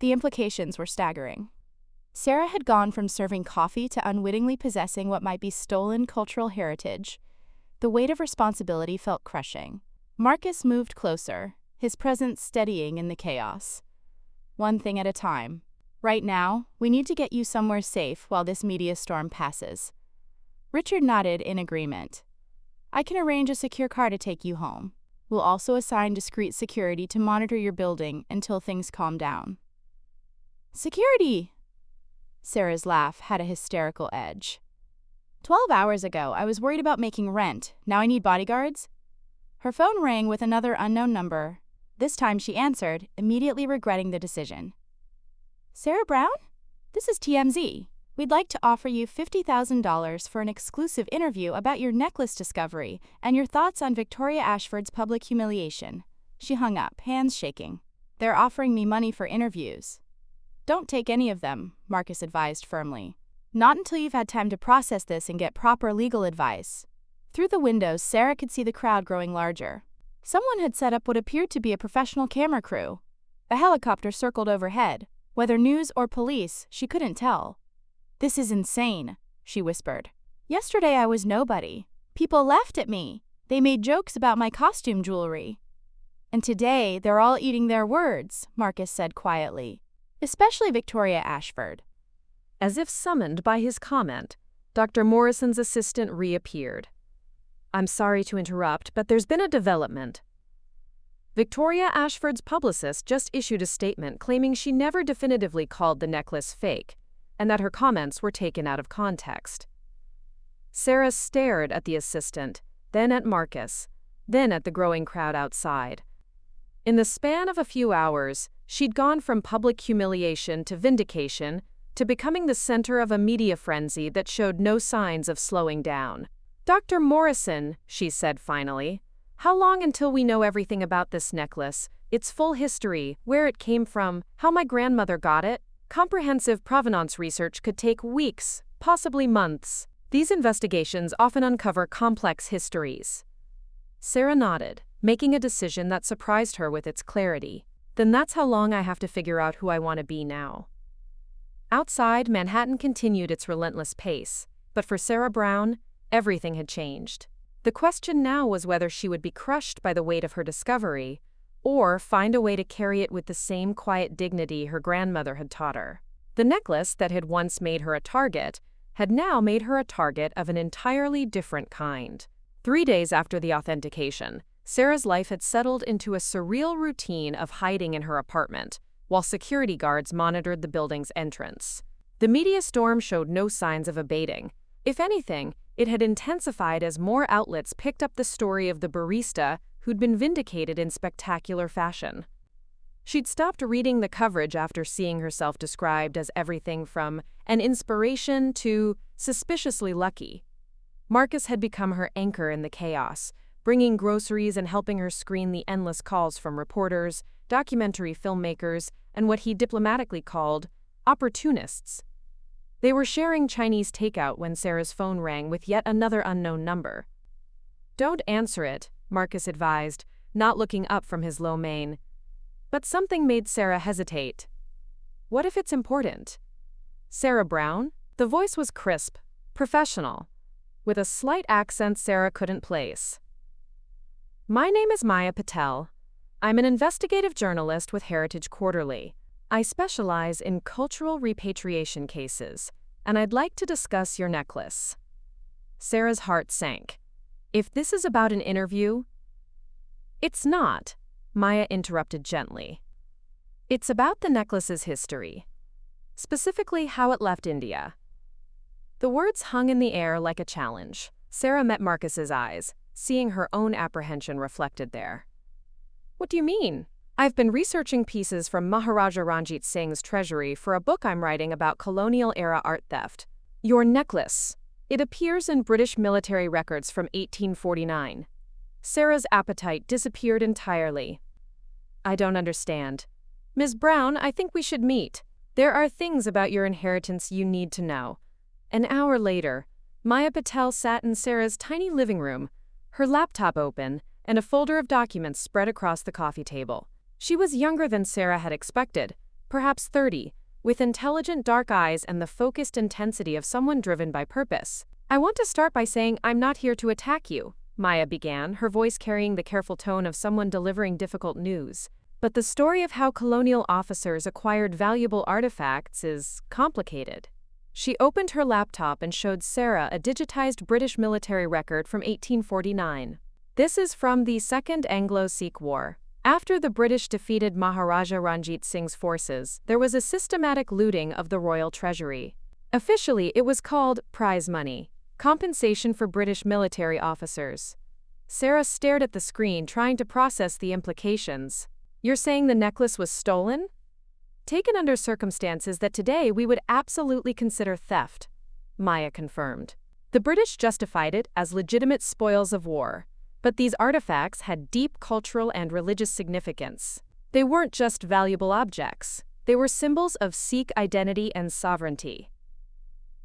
The implications were staggering. Sarah had gone from serving coffee to unwittingly possessing what might be stolen cultural heritage. The weight of responsibility felt crushing. Marcus moved closer, his presence steadying in the chaos. "One thing at a time. Right now, we need to get you somewhere safe while this media storm passes." Richard nodded in agreement. "I can arrange a secure car to take you home. We'll also assign discreet security to monitor your building until things calm down." "Security!" Sarah's laugh had a hysterical edge. 12 hours ago, I was worried about making rent. Now I need bodyguards?" Her phone rang with another unknown number. This time she answered, immediately regretting the decision. "Sarah Brown? This is TMZ. We'd like to offer you $50,000 for an exclusive interview about your necklace discovery and your thoughts on Victoria Ashford's public humiliation." She hung up, hands shaking. "They're offering me money for interviews." "Don't take any of them," Marcus advised firmly. "Not until you've had time to process this and get proper legal advice." Through the windows, Sarah could see the crowd growing larger. Someone had set up what appeared to be a professional camera crew. A helicopter circled overhead. Whether news or police, she couldn't tell. "This is insane," she whispered. "Yesterday I was nobody. People laughed at me. They made jokes about my costume jewelry. And today they're all eating their words," Marcus said quietly. "Especially Victoria Ashford." As if summoned by his comment, Dr. Morrison's assistant reappeared. "I'm sorry to interrupt, but there's been a development." Victoria Ashford's publicist just issued a statement claiming she never definitively called the necklace fake, and that her comments were taken out of context. Sarah stared at the assistant, then at Marcus, then at the growing crowd outside. In the span of a few hours, she'd gone from public humiliation to vindication to becoming the center of a media frenzy that showed no signs of slowing down. "Dr. Morrison," she said finally, "how long until we know everything about this necklace, its full history, where it came from, how my grandmother got it? Comprehensive provenance research could take weeks, possibly months. These investigations often uncover complex histories." Sarah nodded, making a decision that surprised her with its clarity. "Then that's how long I have to figure out who I want to be now." Outside, Manhattan continued its relentless pace, but for Sarah Brown, everything had changed. The question now was whether she would be crushed by the weight of her discovery, or find a way to carry it with the same quiet dignity her grandmother had taught her. The necklace that had once made her a target had now made her a target of an entirely different kind. 3 days after the authentication, Sarah's life had settled into a surreal routine of hiding in her apartment, while security guards monitored the building's entrance. The media storm showed no signs of abating. If anything, it had intensified as more outlets picked up the story of the barista who'd been vindicated in spectacular fashion. She'd stopped reading the coverage after seeing herself described as everything from an inspiration to suspiciously lucky. Marcus had become her anchor in the chaos, bringing groceries and helping her screen the endless calls from reporters, documentary filmmakers, and what he diplomatically called opportunists. They were sharing Chinese takeout when Sarah's phone rang with yet another unknown number. "Don't answer it," Marcus advised, not looking up from his lo mein. But something made Sarah hesitate. What if it's important? Sarah Brown? The voice was crisp, professional, with a slight accent Sarah couldn't place. "My name is Maya Patel. I'm an investigative journalist with Heritage Quarterly. I specialize in cultural repatriation cases, and I'd like to discuss your necklace." Sarah's heart sank. If this is about an interview— "It's not," Maya interrupted gently. "It's about the necklace's history, specifically how it left India." The words hung in the air like a challenge. Sarah met Marcus's eyes, seeing her own apprehension reflected there. "What do you mean?" "I've been researching pieces from Maharaja Ranjit Singh's treasury for a book I'm writing about colonial-era art theft. Your necklace. It appears in British military records from 1849. Sarah's appetite disappeared entirely. "I don't understand. Ms. Brown, I think we should meet. There are things about your inheritance you need to know." An hour later, Maya Patel sat in Sarah's tiny living room, her laptop open, and a folder of documents spread across the coffee table. She was younger than Sarah had expected, perhaps 30, with intelligent dark eyes and the focused intensity of someone driven by purpose. "I want to start by saying I'm not here to attack you," Maya began, her voice carrying the careful tone of someone delivering difficult news. "But the story of how colonial officers acquired valuable artifacts is complicated." She opened her laptop and showed Sarah a digitized British military record from 1849. "This is from the Second Anglo-Sikh War. After the British defeated Maharaja Ranjit Singh's forces, there was a systematic looting of the royal treasury. Officially, it was called prize money, compensation for British military officers." Sarah stared at the screen, trying to process the implications. "You're saying the necklace was stolen?" "Taken under circumstances that today we would absolutely consider theft," Maya confirmed. "The British justified it as legitimate spoils of war. But these artifacts had deep cultural and religious significance. They weren't just valuable objects. They were symbols of Sikh identity and sovereignty."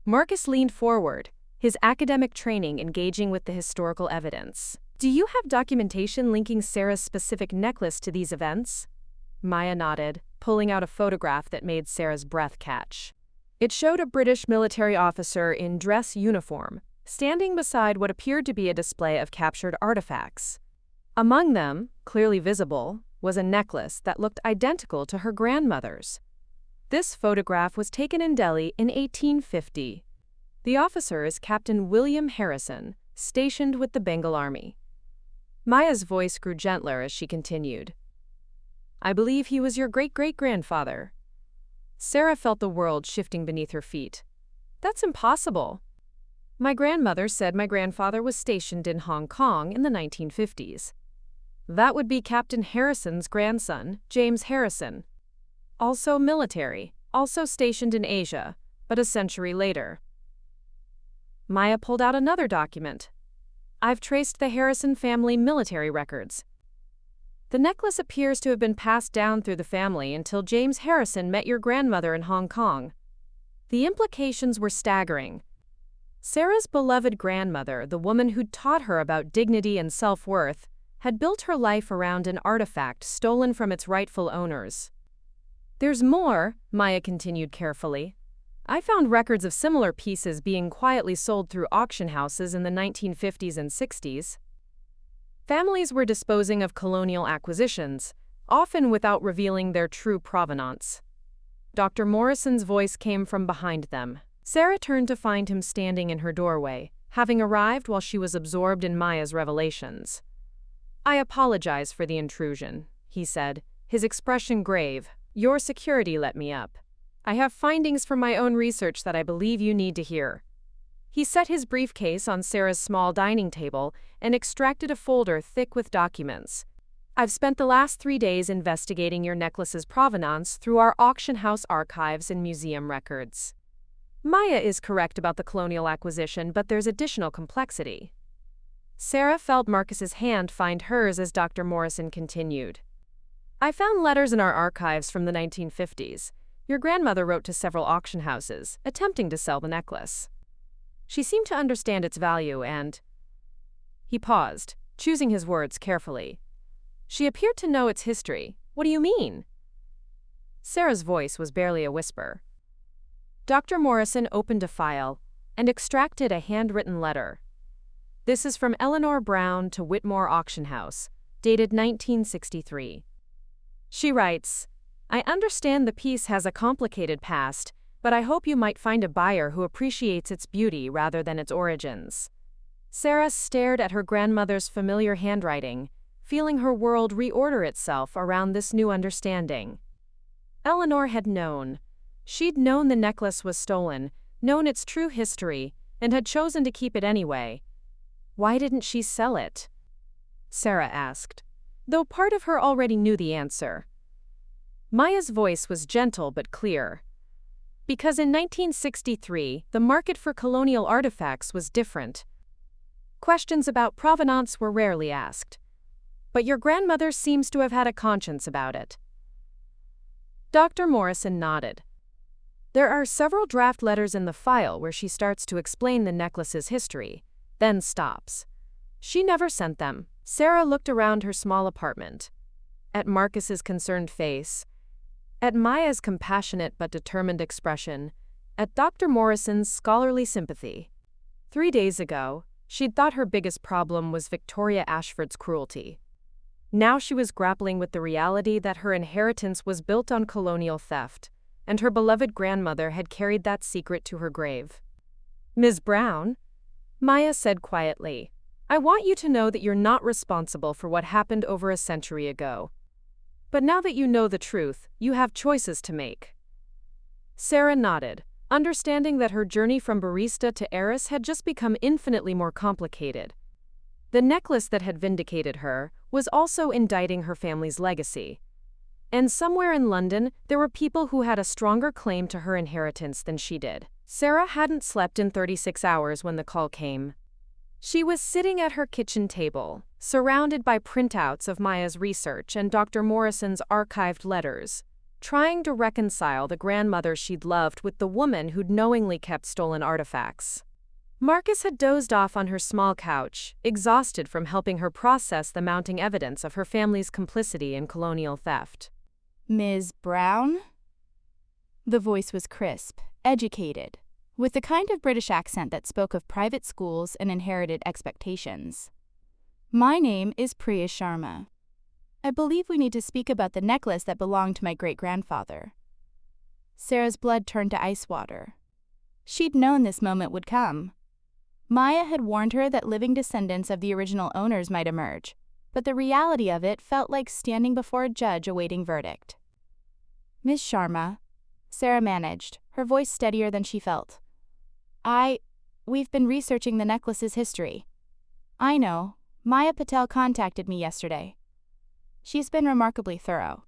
Marcus leaned forward, his academic training engaging with the historical evidence. "Do you have documentation linking Sarah's specific necklace to these events?" Maya nodded, pulling out a photograph that made Sarah's breath catch. It showed a British military officer in dress uniform, standing beside what appeared to be a display of captured artifacts. Among them, clearly visible, was a necklace that looked identical to her grandmother's. This photograph was taken in Delhi in 1850. The officer is Captain William Harrison, stationed with the Bengal Army. Maya's voice grew gentler as she continued. "I believe he was your great-great-grandfather." Sarah felt the world shifting beneath her feet. "That's impossible. My grandmother said my grandfather was stationed in Hong Kong in the 1950s. That would be Captain Harrison's grandson, James Harrison. Also military, also stationed in Asia, but a century later." Maya pulled out another document. "I've traced the Harrison family military records. The necklace appears to have been passed down through the family until James Harrison met your grandmother in Hong Kong." The implications were staggering. Sarah's beloved grandmother, the woman who'd taught her about dignity and self-worth, had built her life around an artifact stolen from its rightful owners. "There's more," Maya continued carefully. "I found records of similar pieces being quietly sold through auction houses in the 1950s and 60s. Families were disposing of colonial acquisitions, often without revealing their true provenance." Dr. Morrison's voice came from behind them. Sarah turned to find him standing in her doorway, having arrived while she was absorbed in Maya's revelations. I apologize for the intrusion, he said, his expression grave. Your security let me up. I have findings from my own research that I believe you need to hear. He set his briefcase on Sarah's small dining table and extracted a folder thick with documents. I've spent the last 3 days investigating your necklace's provenance through our auction house archives and museum records. Maya is correct about the colonial acquisition, but there's additional complexity. Sarah felt Marcus's hand find hers as Dr. Morrison continued. I found letters in our archives from the 1950s. Your grandmother wrote to several auction houses, attempting to sell the necklace. She seemed to understand its value and… He paused, choosing his words carefully. She appeared to know its history. What do you mean? Sarah's voice was barely a whisper. Dr. Morrison opened a file and extracted a handwritten letter. This is from Eleanor Brown to Whitmore Auction House, dated 1963. She writes, I understand the piece has a complicated past, but I hope you might find a buyer who appreciates its beauty rather than its origins. Sarah stared at her grandmother's familiar handwriting, feeling her world reorder itself around this new understanding. Eleanor had known. She'd known the necklace was stolen, known its true history, and had chosen to keep it anyway. Why didn't she sell it? Sarah asked, though part of her already knew the answer. Maya's voice was gentle but clear. Because in 1963, the market for colonial artifacts was different. Questions about provenance were rarely asked. But your grandmother seems to have had a conscience about it. Dr. Morrison nodded. There are several draft letters in the file where she starts to explain the necklace's history, then stops. She never sent them. Sarah looked around her small apartment. At Marcus's concerned face. At Maya's compassionate but determined expression. At Dr. Morrison's scholarly sympathy. 3 days ago, she'd thought her biggest problem was Victoria Ashford's cruelty. Now she was grappling with the reality that her inheritance was built on colonial theft, and her beloved grandmother had carried that secret to her grave. Ms. Brown, Maya said quietly, I want you to know that you're not responsible for what happened over a century ago. But now that you know the truth, you have choices to make. Sarah nodded, understanding that her journey from barista to heiress had just become infinitely more complicated. The necklace that had vindicated her was also indicting her family's legacy. And somewhere in London, there were people who had a stronger claim to her inheritance than she did. Sarah hadn't slept in 36 hours when the call came. She was sitting at her kitchen table, surrounded by printouts of Maya's research and Dr. Morrison's archived letters, trying to reconcile the grandmother she'd loved with the woman who'd knowingly kept stolen artifacts. Marcus had dozed off on her small couch, exhausted from helping her process the mounting evidence of her family's complicity in colonial theft. Ms. Brown? The voice was crisp, educated, with the kind of British accent that spoke of private schools and inherited expectations. My name is Priya Sharma. I believe we need to speak about the necklace that belonged to my great-grandfather. Sarah's blood turned to ice water. She'd known this moment would come. Maya had warned her that living descendants of the original owners might emerge, but the reality of it felt like standing before a judge awaiting verdict. Miss Sharma, Sarah managed, her voice steadier than she felt. We've been researching the necklace's history. I know, Maya Patel contacted me yesterday. She's been remarkably thorough.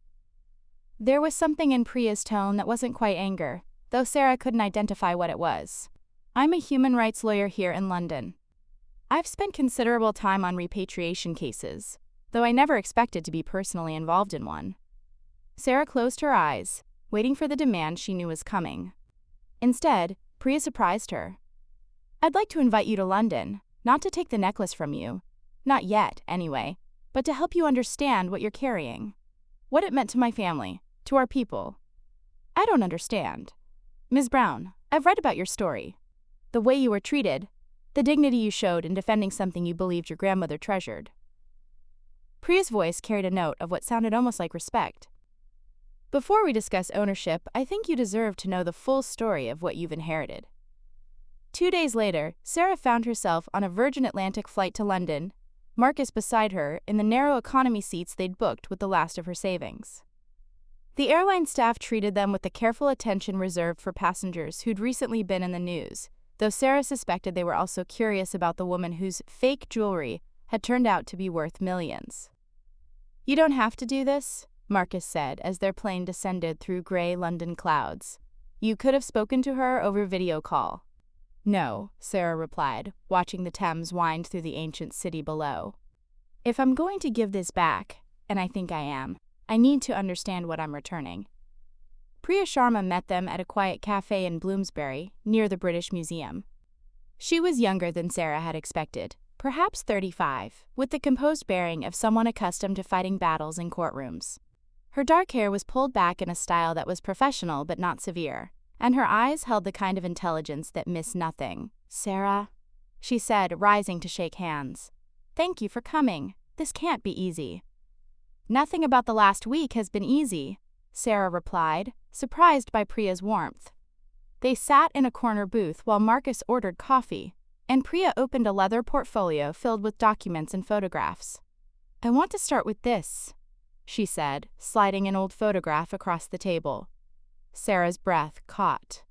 There was something in Priya's tone that wasn't quite anger, though Sarah couldn't identify what it was. I'm a human rights lawyer here in London. I've spent considerable time on repatriation cases, though I never expected to be personally involved in one. Sarah closed her eyes, waiting for the demand she knew was coming. Instead, Priya surprised her. I'd like to invite you to London, not to take the necklace from you, not yet, anyway, but to help you understand what you're carrying, what it meant to my family, to our people. I don't understand. Ms. Brown, I've read about your story. The way you were treated, the dignity you showed in defending something you believed your grandmother treasured. Priya's voice carried a note of what sounded almost like respect. Before we discuss ownership, I think you deserve to know the full story of what you've inherited. 2 days later, Sarah found herself on a Virgin Atlantic flight to London, Marcus beside her in the narrow economy seats they'd booked with the last of her savings. The airline staff treated them with the careful attention reserved for passengers who'd recently been in the news, though Sarah suspected they were also curious about the woman whose fake jewelry had turned out to be worth millions. "You don't have to do this," Marcus said as their plane descended through gray London clouds. "You could have spoken to her over video call." "No," Sarah replied, watching the Thames wind through the ancient city below. "If I'm going to give this back, and I think I am, I need to understand what I'm returning." Priya Sharma met them at a quiet cafe in Bloomsbury, near the British Museum. She was younger than Sarah had expected, perhaps 35, with the composed bearing of someone accustomed to fighting battles in courtrooms. Her dark hair was pulled back in a style that was professional but not severe, and her eyes held the kind of intelligence that missed nothing. "Sarah," she said, rising to shake hands. "Thank you for coming. This can't be easy." "Nothing about the last week has been easy," Sarah replied, surprised by Priya's warmth. They sat in a corner booth while Marcus ordered coffee, and Priya opened a leather portfolio filled with documents and photographs. "I want to start with this," she said, sliding an old photograph across the table. Sarah's breath caught.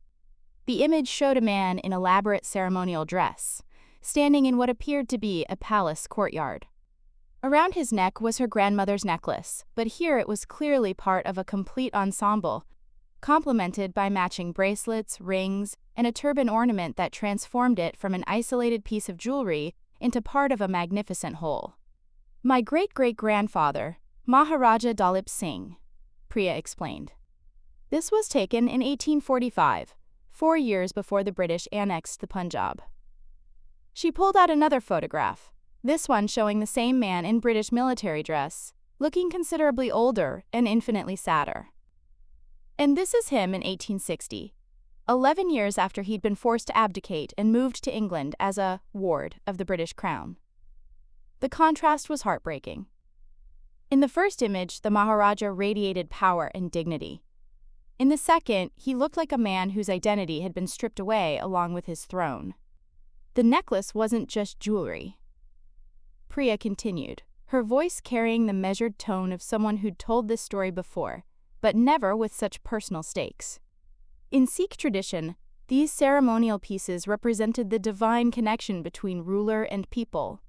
The image showed a man in elaborate ceremonial dress, standing in what appeared to be a palace courtyard. Around his neck was her grandmother's necklace, but here it was clearly part of a complete ensemble, complemented by matching bracelets, rings, and a turban ornament that transformed it from an isolated piece of jewelry into part of a magnificent whole. "My great-great-grandfather, Maharaja Dalip Singh," Priya explained. "This was taken in 1845, 4 years before the British annexed the Punjab." She pulled out another photograph, this one showing the same man in British military dress, looking considerably older and infinitely sadder. "And this is him in 1860, 11 years after he'd been forced to abdicate and moved to England as a ward of the British Crown." The contrast was heartbreaking. In the first image, the Maharaja radiated power and dignity. In the second, he looked like a man whose identity had been stripped away along with his throne. The necklace wasn't just jewelry. Priya continued, her voice carrying the measured tone of someone who'd told this story before, but never with such personal stakes. In Sikh tradition, these ceremonial pieces represented the divine connection between ruler and people.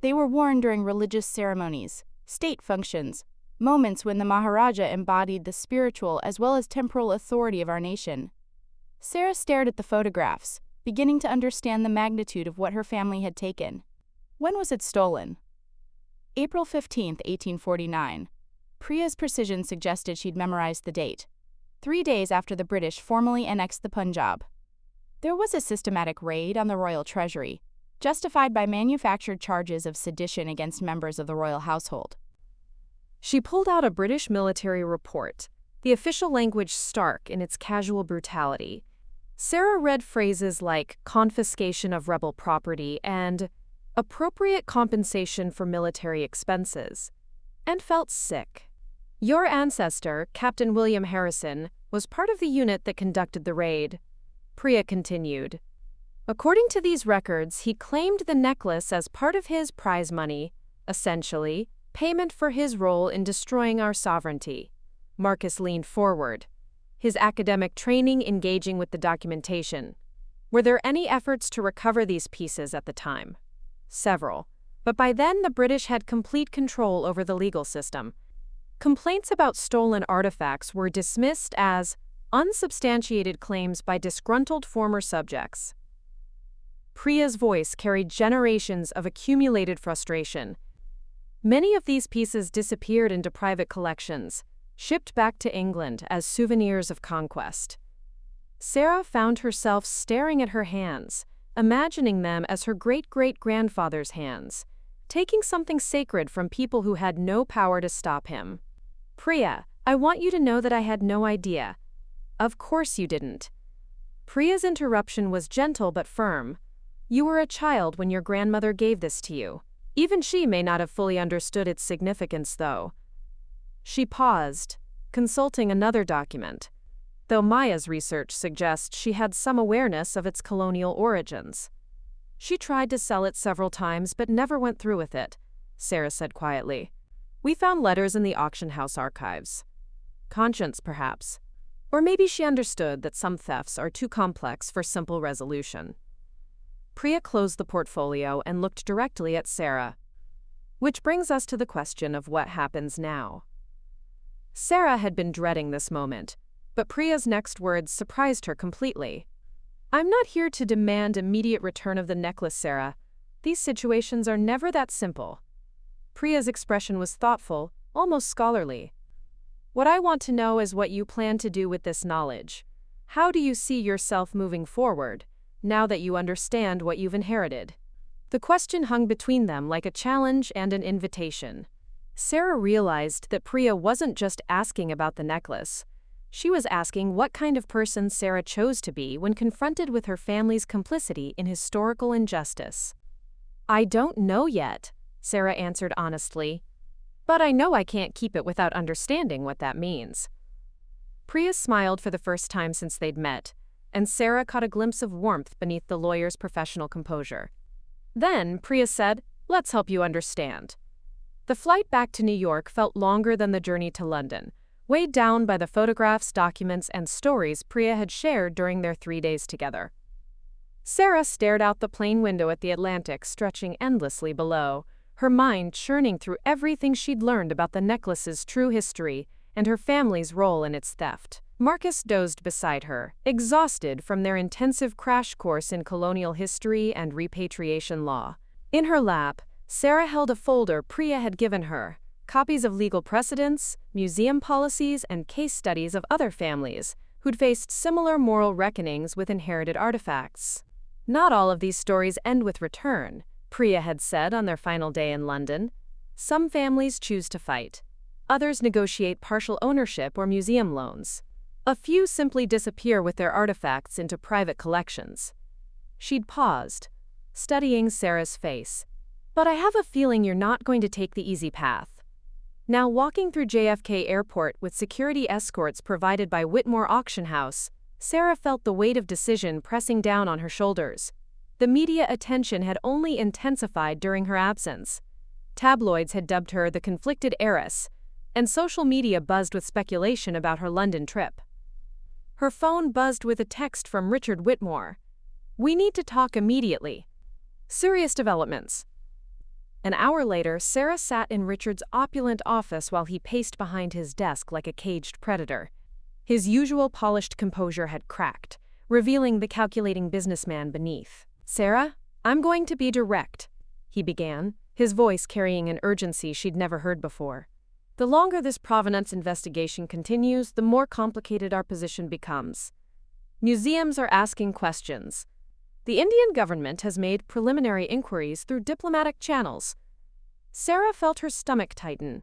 They were worn during religious ceremonies, state functions, moments when the Maharaja embodied the spiritual as well as temporal authority of our nation. Sarah stared at the photographs, beginning to understand the magnitude of what her family had taken. When was it stolen? April 15, 1849. Priya's precision suggested she'd memorized the date. 3 days after the British formally annexed the Punjab. There was a systematic raid on the royal treasury, justified by manufactured charges of sedition against members of the royal household. She pulled out a British military report, the official language stark in its casual brutality. Sarah read phrases like confiscation of rebel property and appropriate compensation for military expenses, and felt sick. "Your ancestor, Captain William Harrison, was part of the unit that conducted the raid," Priya continued. "According to these records, he claimed the necklace as part of his prize money, essentially, payment for his role in destroying our sovereignty." Marcus leaned forward, his academic training engaging with the documentation. "Were there any efforts to recover these pieces at the time?" "Several. But by then the British had complete control over the legal system. Complaints about stolen artifacts were dismissed as unsubstantiated claims by disgruntled former subjects." Priya's voice carried generations of accumulated frustration. Many of these pieces disappeared into private collections, shipped back to England as souvenirs of conquest. Sarah found herself staring at her hands, imagining them as her great-great-grandfather's hands, taking something sacred from people who had no power to stop him. "Priya, I want you to know that I had no idea." "Of course you didn't." Priya's interruption was gentle but firm. "You were a child when your grandmother gave this to you. Even she may not have fully understood its significance, though." She paused, consulting another document, though Maya's research suggests she had some awareness of its colonial origins. She tried to sell it several times but never went through with it, Sarah said quietly. "We found letters in the auction house archives. Conscience, perhaps. Or maybe she understood that some thefts are too complex for simple resolution." Priya closed the portfolio and looked directly at Sarah. Which brings us to the question of what happens now. Sarah had been dreading this moment, but Priya's next words surprised her completely. "I'm not here to demand immediate return of the necklace, Sarah. These situations are never that simple." Priya's expression was thoughtful, almost scholarly. "What I want to know is what you plan to do with this knowledge. How do you see yourself moving forward, now that you understand what you've inherited?" The question hung between them like a challenge and an invitation. Sarah realized that Priya wasn't just asking about the necklace. She was asking what kind of person Sarah chose to be when confronted with her family's complicity in historical injustice. "I don't know yet," Sarah answered honestly. "But I know I can't keep it without understanding what that means." Priya smiled for the first time since they'd met, and Sarah caught a glimpse of warmth beneath the lawyer's professional composure. Then Priya said, "Let's help you understand." The flight back to New York felt longer than the journey to London, weighed down by the photographs, documents, and stories Priya had shared during their 3 days together. Sarah stared out the plane window at the Atlantic stretching endlessly below, her mind churning through everything she'd learned about the necklace's true history and her family's role in its theft. Marcus dozed beside her, exhausted from their intensive crash course in colonial history and repatriation law. In her lap, Sarah held a folder Priya had given her, copies of legal precedents, museum policies, and case studies of other families who'd faced similar moral reckonings with inherited artifacts. "Not all of these stories end with return," Priya had said on their final day in London. "Some families choose to fight. Others negotiate partial ownership or museum loans. A few simply disappear with their artifacts into private collections." She'd paused, studying Sarah's face. "But I have a feeling you're not going to take the easy path." Now walking through JFK Airport with security escorts provided by Whitmore Auction House, Sarah felt the weight of decision pressing down on her shoulders. The media attention had only intensified during her absence. Tabloids had dubbed her the conflicted heiress, and social media buzzed with speculation about her London trip. Her phone buzzed with a text from Richard Whitmore. "We need to talk immediately. Serious developments." An hour later, Sarah sat in Richard's opulent office while he paced behind his desk like a caged predator. His usual polished composure had cracked, revealing the calculating businessman beneath. "Sarah, I'm going to be direct," he began, his voice carrying an urgency she'd never heard before. "The longer this provenance investigation continues, the more complicated our position becomes. Museums are asking questions. The Indian government has made preliminary inquiries through diplomatic channels." Sarah felt her stomach tighten.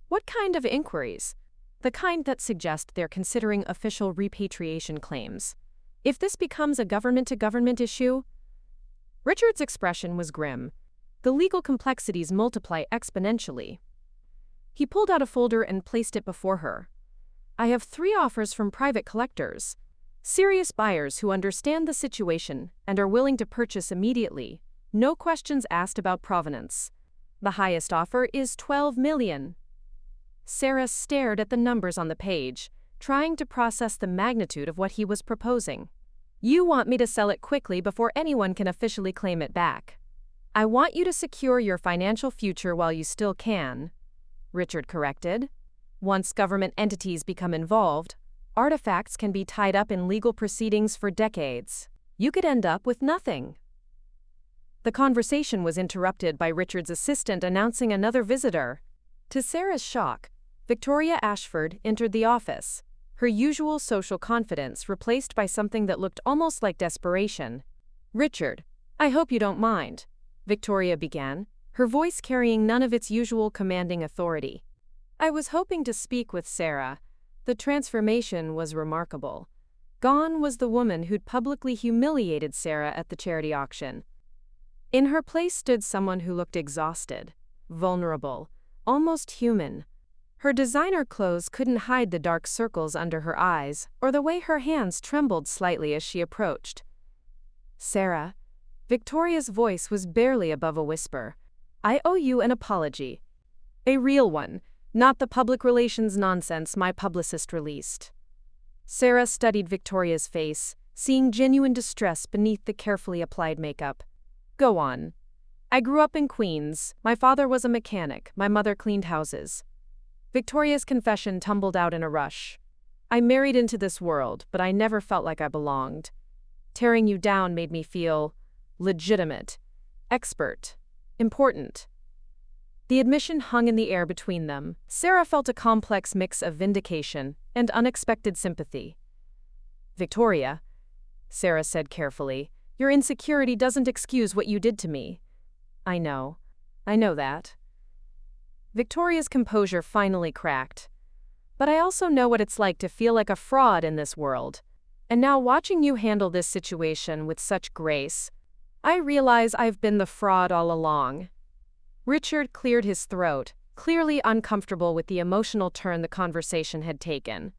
"What kind of inquiries?" "The kind that suggest they're considering official repatriation claims. If this becomes a government-to-government issue..." Richard's expression was grim. The legal complexities multiply exponentially. He pulled out a folder and placed it before her. "I have 3 offers from private collectors. Serious buyers who understand the situation and are willing to purchase immediately. No questions asked about provenance. The highest offer is $12 million. Sarah stared at the numbers on the page, trying to process the magnitude of what he was proposing. "You want me to sell it quickly before anyone can officially claim it back. I want you to secure your financial future while you still can," Richard corrected. "Once government entities become involved, artifacts can be tied up in legal proceedings for decades. You could end up with nothing." The conversation was interrupted by Richard's assistant announcing another visitor. To Sarah's shock, Victoria Ashford entered the office, her usual social confidence replaced by something that looked almost like desperation. "Richard, I hope you don't mind," Victoria began, her voice carrying none of its usual commanding authority. "I was hoping to speak with Sarah. The transformation was remarkable. Gone was the woman who'd publicly humiliated Sarah at the charity auction. In her place stood someone who looked exhausted, vulnerable, almost human. Her designer clothes couldn't hide the dark circles under her eyes or the way her hands trembled slightly as she approached. "Sarah," Victoria's voice was barely above a whisper. I owe you an apology. A real one, not the public relations nonsense my publicist released. Sarah studied Victoria's face, seeing genuine distress beneath the carefully applied makeup. Go on. I grew up in Queens. My father was a mechanic, my mother cleaned houses. Victoria's confession tumbled out in a rush. I married into this world, but I never felt like I belonged. Tearing you down made me feel legitimate, expert, important. The admission hung in the air between them. Sarah felt a complex mix of vindication and unexpected sympathy. Victoria, Sarah said carefully, your insecurity doesn't excuse what you did to me. I know that. Victoria's composure finally cracked. But I also know what it's like to feel like a fraud in this world. And now watching you handle this situation with such grace, I realize I've been the fraud all along. Richard cleared his throat, clearly uncomfortable with the emotional turn the conversation had taken.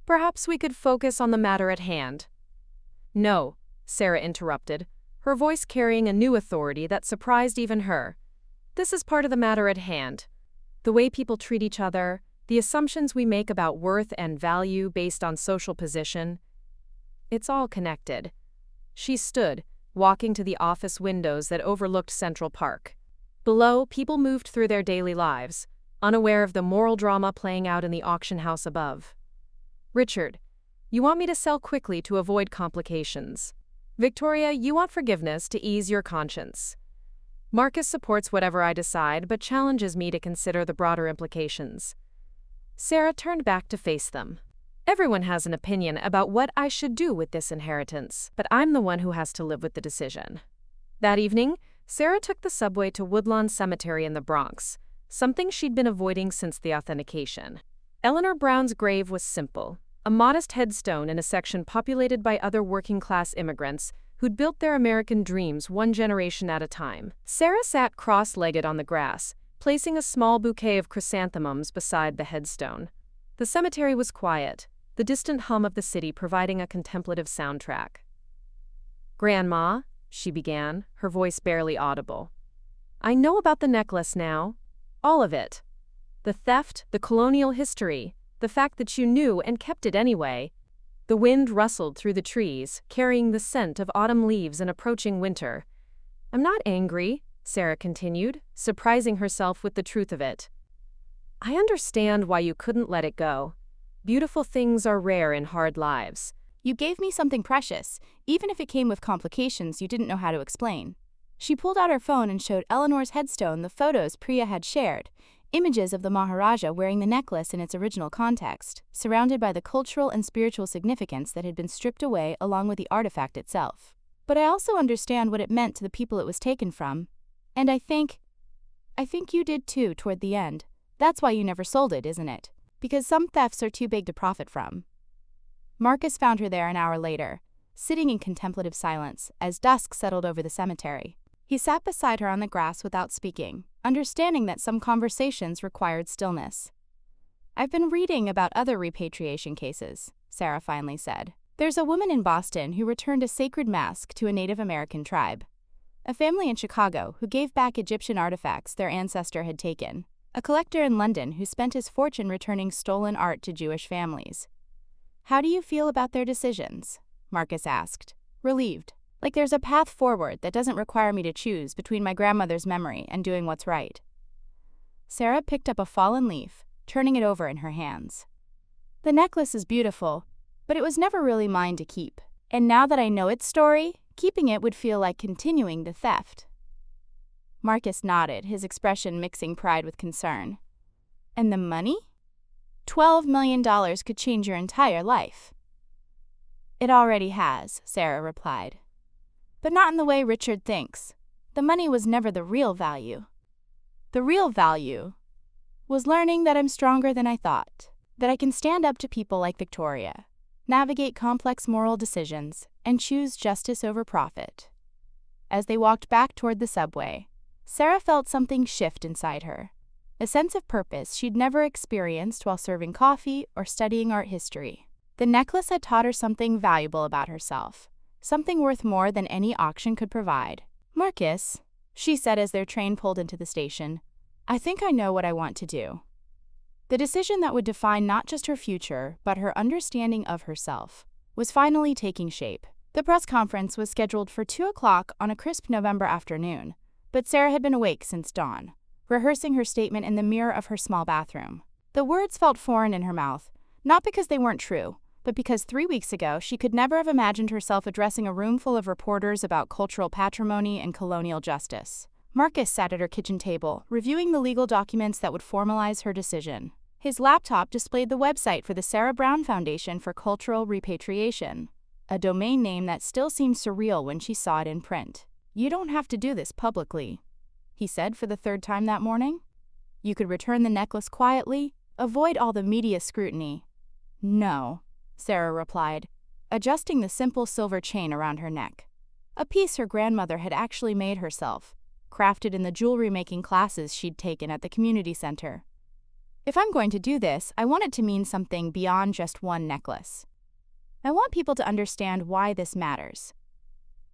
Perhaps we could focus on the matter at hand. No, Sarah interrupted, her voice carrying a new authority that surprised even her. This is part of the matter at hand. The way people treat each other, the assumptions we make about worth and value based on social position. It's all connected. She stood, walking to the office windows that overlooked Central Park. Below, people moved through their daily lives, unaware of the moral drama playing out in the auction house above. Richard, you want me to sell quickly to avoid complications. Victoria, you want forgiveness to ease your conscience. Marcus supports whatever I decide, but challenges me to consider the broader implications. Sarah turned back to face them. Everyone has an opinion about what I should do with this inheritance, but I'm the one who has to live with the decision. That evening, Sarah took the subway to Woodlawn Cemetery in the Bronx, something she'd been avoiding since the authentication. Eleanor Brown's grave was simple, a modest headstone in a section populated by other working-class immigrants who'd built their American dreams one generation at a time. Sarah sat cross-legged on the grass, placing a small bouquet of chrysanthemums beside the headstone. The cemetery was quiet, the distant hum of the city providing a contemplative soundtrack. Grandma, she began, her voice barely audible. I know about the necklace now. All of it. The theft, the colonial history, the fact that you knew and kept it anyway. The wind rustled through the trees, carrying the scent of autumn leaves and approaching winter. I'm not angry, Sarah continued, surprising herself with the truth of it. I understand why you couldn't let it go. Beautiful things are rare in hard lives. You gave me something precious, even if it came with complications you didn't know how to explain. She pulled out her phone and showed Eleanor's headstone the photos Priya had shared, images of the Maharaja wearing the necklace in its original context, surrounded by the cultural and spiritual significance that had been stripped away along with the artifact itself. But I also understand what it meant to the people it was taken from. And I think you did too toward the end. That's why you never sold it, isn't it? Because some thefts are too big to profit from. Marcus found her there an hour later, sitting in contemplative silence as dusk settled over the cemetery. He sat beside her on the grass without speaking, understanding that some conversations required stillness. I've been reading about other repatriation cases, Sarah finally said. There's a woman in Boston who returned a sacred mask to a Native American tribe. A family in Chicago who gave back Egyptian artifacts their ancestor had taken. A collector in London who spent his fortune returning stolen art to Jewish families. How do you feel about their decisions? Marcus asked, relieved. Like there's a path forward that doesn't require me to choose between my grandmother's memory and doing what's right. Sarah picked up a fallen leaf, turning it over in her hands. The necklace is beautiful, but it was never really mine to keep. And now that I know its story, keeping it would feel like continuing the theft. Marcus nodded, his expression mixing pride with concern. And the money? $12 million could change your entire life. It already has, Sarah replied. But not in the way Richard thinks. The money was never the real value. The real value was learning that I'm stronger than I thought, that I can stand up to people like Victoria, navigate complex moral decisions, and choose justice over profit. As they walked back toward the subway, Sarah felt something shift inside her, a sense of purpose she'd never experienced while serving coffee or studying art history. The necklace had taught her something valuable about herself, something worth more than any auction could provide. Marcus, she said as their train pulled into the station. "I think I know what I want to do." The decision that would define not just her future, but her understanding of herself, was finally taking shape. The press conference was scheduled for 2 o'clock on a crisp November afternoon, but Sarah had been awake since dawn, rehearsing her statement in the mirror of her small bathroom. The words felt foreign in her mouth, not because they weren't true, but because 3 weeks ago she could never have imagined herself addressing a room full of reporters about cultural patrimony and colonial justice. Marcus sat at her kitchen table, reviewing the legal documents that would formalize her decision. His laptop displayed the website for the Sarah Brown Foundation for Cultural Repatriation, a domain name that still seemed surreal when she saw it in print. "You don't have to do this publicly," he said for the third time that morning. "You could return the necklace quietly, avoid all the media scrutiny." "No," Sarah replied, adjusting the simple silver chain around her neck. A piece her grandmother had actually made herself, crafted in the jewelry-making classes she'd taken at the community center. "If I'm going to do this, I want it to mean something beyond just one necklace. I want people to understand why this matters."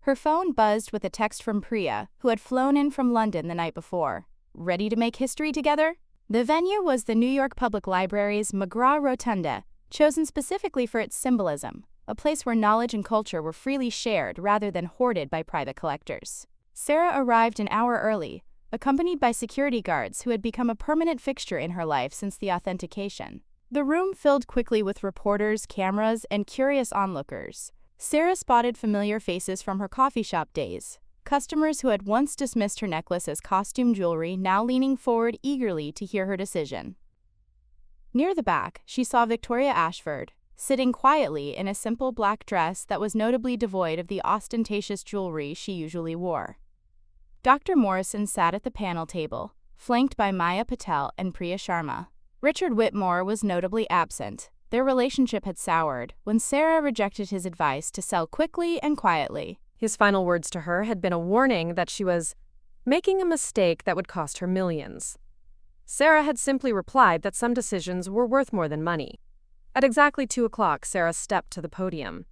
Her phone buzzed with a text from Priya, who had flown in from London the night before. "Ready to make history together?" The venue was the New York Public Library's McGraw Rotunda, chosen specifically for its symbolism, a place where knowledge and culture were freely shared rather than hoarded by private collectors. Sarah arrived an hour early, accompanied by security guards who had become a permanent fixture in her life since the authentication. The room filled quickly with reporters, cameras, and curious onlookers. Sarah spotted familiar faces from her coffee shop days, customers who had once dismissed her necklace as costume jewelry now leaning forward eagerly to hear her decision. Near the back, she saw Victoria Ashford, sitting quietly in a simple black dress that was notably devoid of the ostentatious jewelry she usually wore. Dr. Morrison sat at the panel table, flanked by Maya Patel and Priya Sharma. Richard Whitmore was notably absent. Their relationship had soured when Sarah rejected his advice to sell quickly and quietly. His final words to her had been a warning that she was making a mistake that would cost her millions. Sarah had simply replied that some decisions were worth more than money. At exactly 2 o'clock, Sarah stepped to the podium.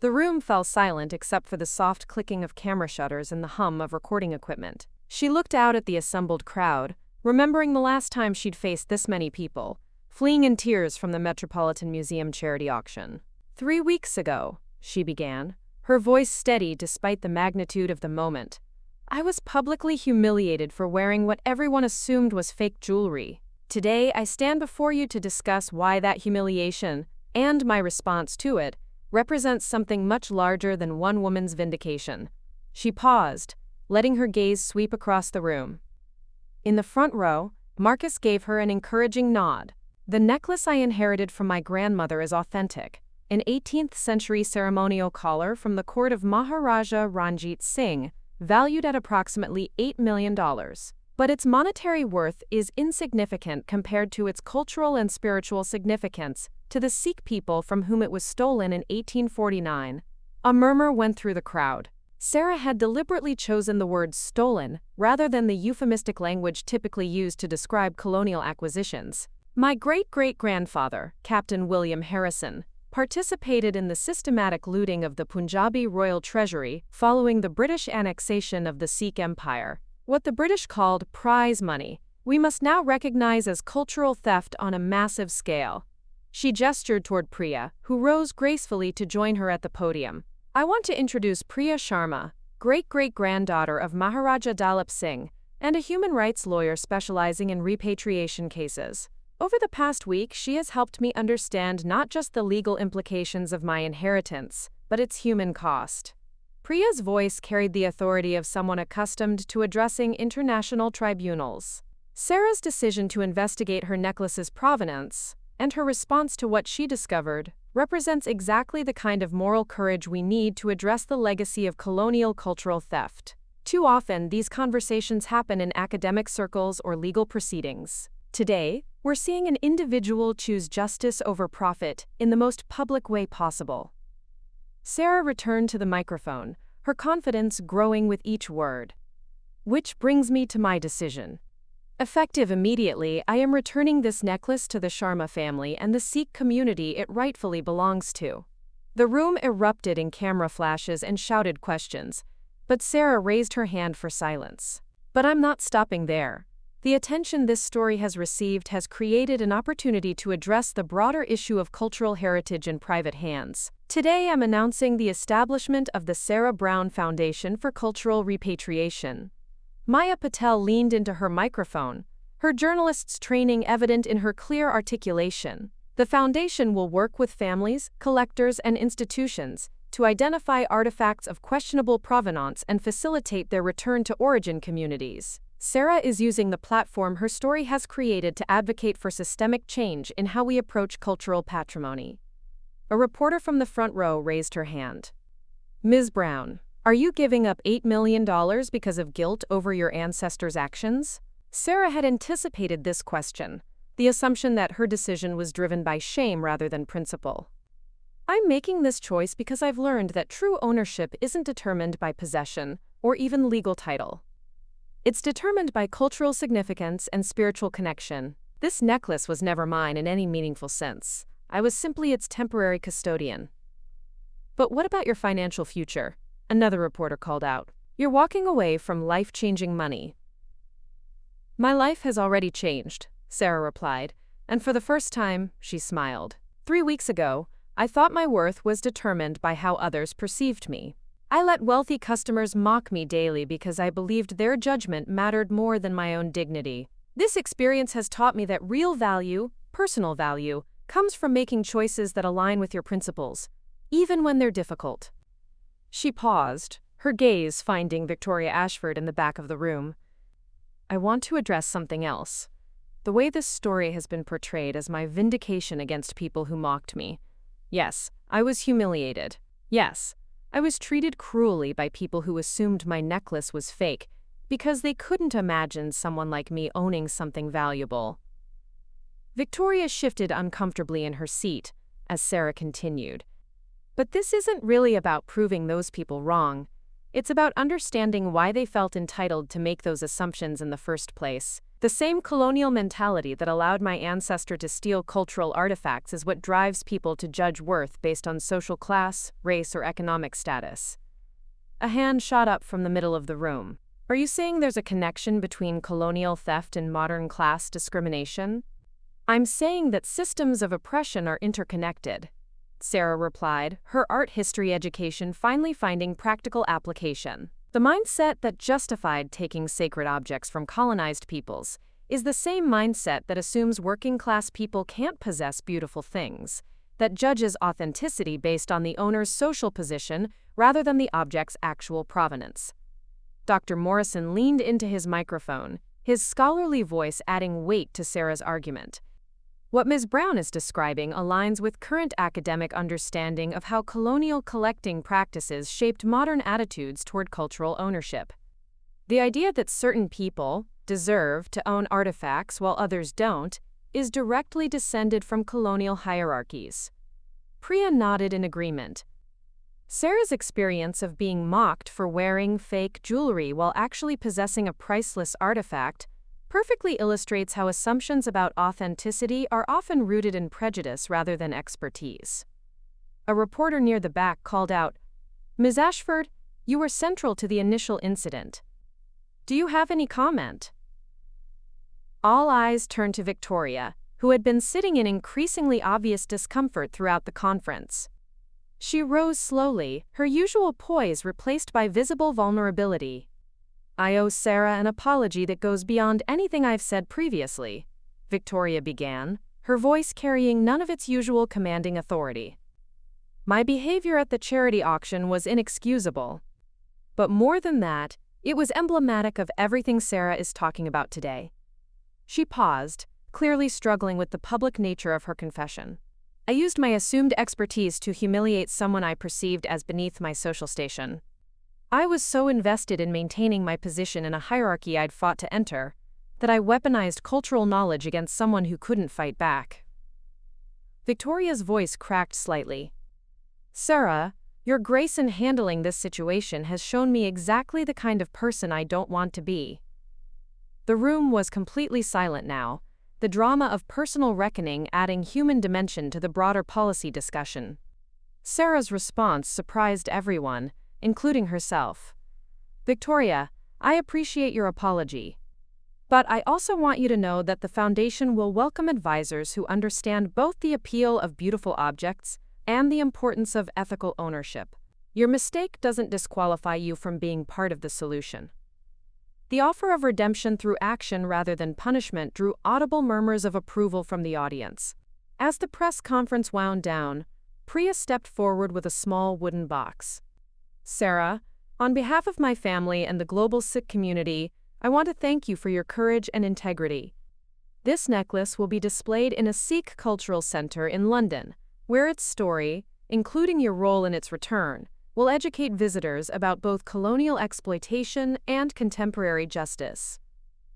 The room fell silent except for the soft clicking of camera shutters and the hum of recording equipment. She looked out at the assembled crowd, remembering the last time she'd faced this many people, fleeing in tears from the Metropolitan Museum charity auction. 3 weeks ago, she began, her voice steady despite the magnitude of the moment. "I was publicly humiliated for wearing what everyone assumed was fake jewelry. Today, I stand before you to discuss why that humiliation, and my response to it, represents something much larger than one woman's vindication." She paused, letting her gaze sweep across the room. In the front row, Marcus gave her an encouraging nod. "The necklace I inherited from my grandmother is authentic, an 18th-century ceremonial collar from the court of Maharaja Ranjit Singh, valued at approximately $8 million. But its monetary worth is insignificant compared to its cultural and spiritual significance to the Sikh people from whom it was stolen in 1849. A murmur went through the crowd. Sarah had deliberately chosen the word stolen rather than the euphemistic language typically used to describe colonial acquisitions. "My great-great-grandfather, Captain William Harrison, participated in the systematic looting of the Punjabi royal treasury following the British annexation of the Sikh Empire. What the British called prize money, we must now recognize as cultural theft on a massive scale." She gestured toward Priya, who rose gracefully to join her at the podium. "I want to introduce Priya Sharma, great-great-granddaughter of Maharaja Dalip Singh, and a human rights lawyer specializing in repatriation cases. Over the past week, she has helped me understand not just the legal implications of my inheritance, but its human cost." Priya's voice carried the authority of someone accustomed to addressing international tribunals. Sarah's decision to investigate her necklace's provenance, and her response to what she discovered, represents exactly the kind of moral courage we need to address the legacy of colonial cultural theft. Too often, these conversations happen in academic circles or legal proceedings. Today, we're seeing an individual choose justice over profit in the most public way possible. Sarah returned to the microphone, her confidence growing with each word. "Which brings me to my decision. Effective immediately, I am returning this necklace to the Sharma family and the Sikh community it rightfully belongs to." The room erupted in camera flashes and shouted questions, but Sarah raised her hand for silence. But I'm not stopping there. The attention this story has received has created an opportunity to address the broader issue of cultural heritage in private hands. Today I'm announcing the establishment of the Sarah Brown Foundation for Cultural Repatriation. Maya Patel leaned into her microphone, her journalist's training evident in her clear articulation. The foundation will work with families, collectors, and institutions to identify artifacts of questionable provenance and facilitate their return to origin communities. Sarah is using the platform her story has created to advocate for systemic change in how we approach cultural patrimony. A reporter from the front row raised her hand. Ms. Brown, are you giving up $8 million because of guilt over your ancestors' actions? Sarah had anticipated this question, the assumption that her decision was driven by shame rather than principle. I'm making this choice because I've learned that true ownership isn't determined by possession or even legal title. It's determined by cultural significance and spiritual connection. This necklace was never mine in any meaningful sense. I was simply its temporary custodian. But what about your financial future? Another reporter called out. You're walking away from life-changing money. My life has already changed, Sarah replied, and for the first time, she smiled. 3 weeks ago, I thought my worth was determined by how others perceived me. I let wealthy customers mock me daily because I believed their judgment mattered more than my own dignity. This experience has taught me that real value, personal value, comes from making choices that align with your principles, even when they're difficult. She paused, her gaze finding Victoria Ashford in the back of the room. I want to address something else. The way this story has been portrayed as my vindication against people who mocked me. Yes, I was humiliated. Yes, I was treated cruelly by people who assumed my necklace was fake because they couldn't imagine someone like me owning something valuable. Victoria shifted uncomfortably in her seat as Sarah continued. But this isn't really about proving those people wrong. It's about understanding why they felt entitled to make those assumptions in the first place. The same colonial mentality that allowed my ancestor to steal cultural artifacts is what drives people to judge worth based on social class, race, or economic status. A hand shot up from the middle of the room. Are you saying there's a connection between colonial theft and modern class discrimination? I'm saying that systems of oppression are interconnected, Sarah replied, her art history education finally finding practical application. The mindset that justified taking sacred objects from colonized peoples is the same mindset that assumes working-class people can't possess beautiful things, that judges authenticity based on the owner's social position rather than the object's actual provenance. Dr. Morrison leaned into his microphone, his scholarly voice adding weight to Sarah's argument. What Ms. Brown is describing aligns with current academic understanding of how colonial collecting practices shaped modern attitudes toward cultural ownership. The idea that certain people deserve to own artifacts while others don't is directly descended from colonial hierarchies. Priya nodded in agreement. Sarah's experience of being mocked for wearing fake jewelry while actually possessing a priceless artifact perfectly illustrates how assumptions about authenticity are often rooted in prejudice rather than expertise. A reporter near the back called out, Ms. Ashford, you were central to the initial incident. Do you have any comment? All eyes turned to Victoria, who had been sitting in increasingly obvious discomfort throughout the conference. She rose slowly, her usual poise replaced by visible vulnerability. I owe Sarah an apology that goes beyond anything I've said previously, Victoria began, her voice carrying none of its usual commanding authority. My behavior at the charity auction was inexcusable. But more than that, it was emblematic of everything Sarah is talking about today. She paused, clearly struggling with the public nature of her confession. I used my assumed expertise to humiliate someone I perceived as beneath my social station. I was so invested in maintaining my position in a hierarchy I'd fought to enter, that I weaponized cultural knowledge against someone who couldn't fight back. Victoria's voice cracked slightly. Sarah, your grace in handling this situation has shown me exactly the kind of person I don't want to be. The room was completely silent now, the drama of personal reckoning adding human dimension to the broader policy discussion. Sarah's response surprised everyone, including herself. Victoria, I appreciate your apology. But I also want you to know that the Foundation will welcome advisors who understand both the appeal of beautiful objects and the importance of ethical ownership. Your mistake doesn't disqualify you from being part of the solution. The offer of redemption through action rather than punishment drew audible murmurs of approval from the audience. As the press conference wound down, Priya stepped forward with a small wooden box. Sarah, on behalf of my family and the global Sikh community, I want to thank you for your courage and integrity. This necklace will be displayed in a Sikh cultural center in London, where its story, including your role in its return, will educate visitors about both colonial exploitation and contemporary justice.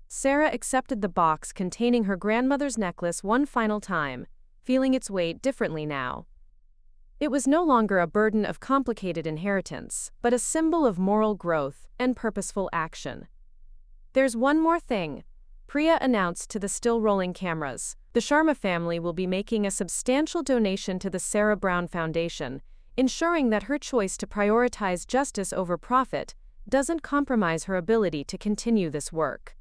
Sarah accepted the box containing her grandmother's necklace one final time, feeling its weight differently now. It was no longer a burden of complicated inheritance, but a symbol of moral growth and purposeful action. There's one more thing, Priya announced to the still-rolling cameras. The Sharma family will be making a substantial donation to the Sarah Brown Foundation, ensuring that her choice to prioritize justice over profit doesn't compromise her ability to continue this work.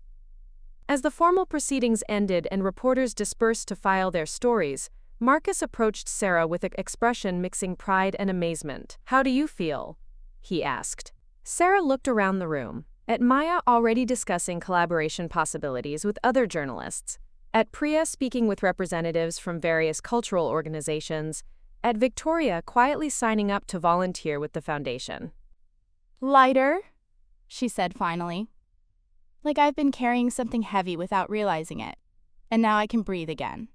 As the formal proceedings ended and reporters dispersed to file their stories, Marcus approached Sarah with an expression mixing pride and amazement. "How do you feel?" he asked. Sarah looked around the room, at Maya already discussing collaboration possibilities with other journalists, at Priya speaking with representatives from various cultural organizations, at Victoria quietly signing up to volunteer with the foundation. "Lighter," she said finally. "Like I've been carrying something heavy without realizing it, and now I can breathe again."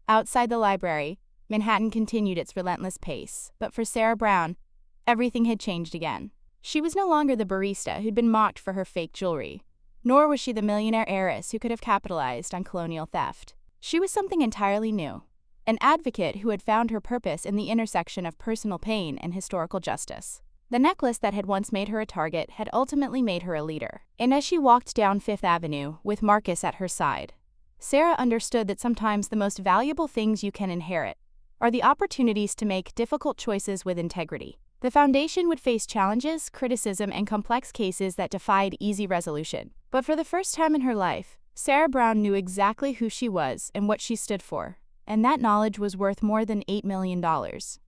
Outside the library, Manhattan continued its relentless pace, but for Sarah Brown, everything had changed again. She was no longer the barista who'd been mocked for her fake jewelry, nor was she the millionaire heiress who could have capitalized on colonial theft. She was something entirely new, an advocate who had found her purpose in the intersection of personal pain and historical justice. The necklace that had once made her a target had ultimately made her a leader. And as she walked down Fifth Avenue with Marcus at her side, Sarah understood that sometimes the most valuable things you can inherit are the opportunities to make difficult choices with integrity. The foundation would face challenges, criticism, and complex cases that defied easy resolution. But for the first time in her life, Sarah Brown knew exactly who she was and what she stood for, and that knowledge was worth more than $8 million.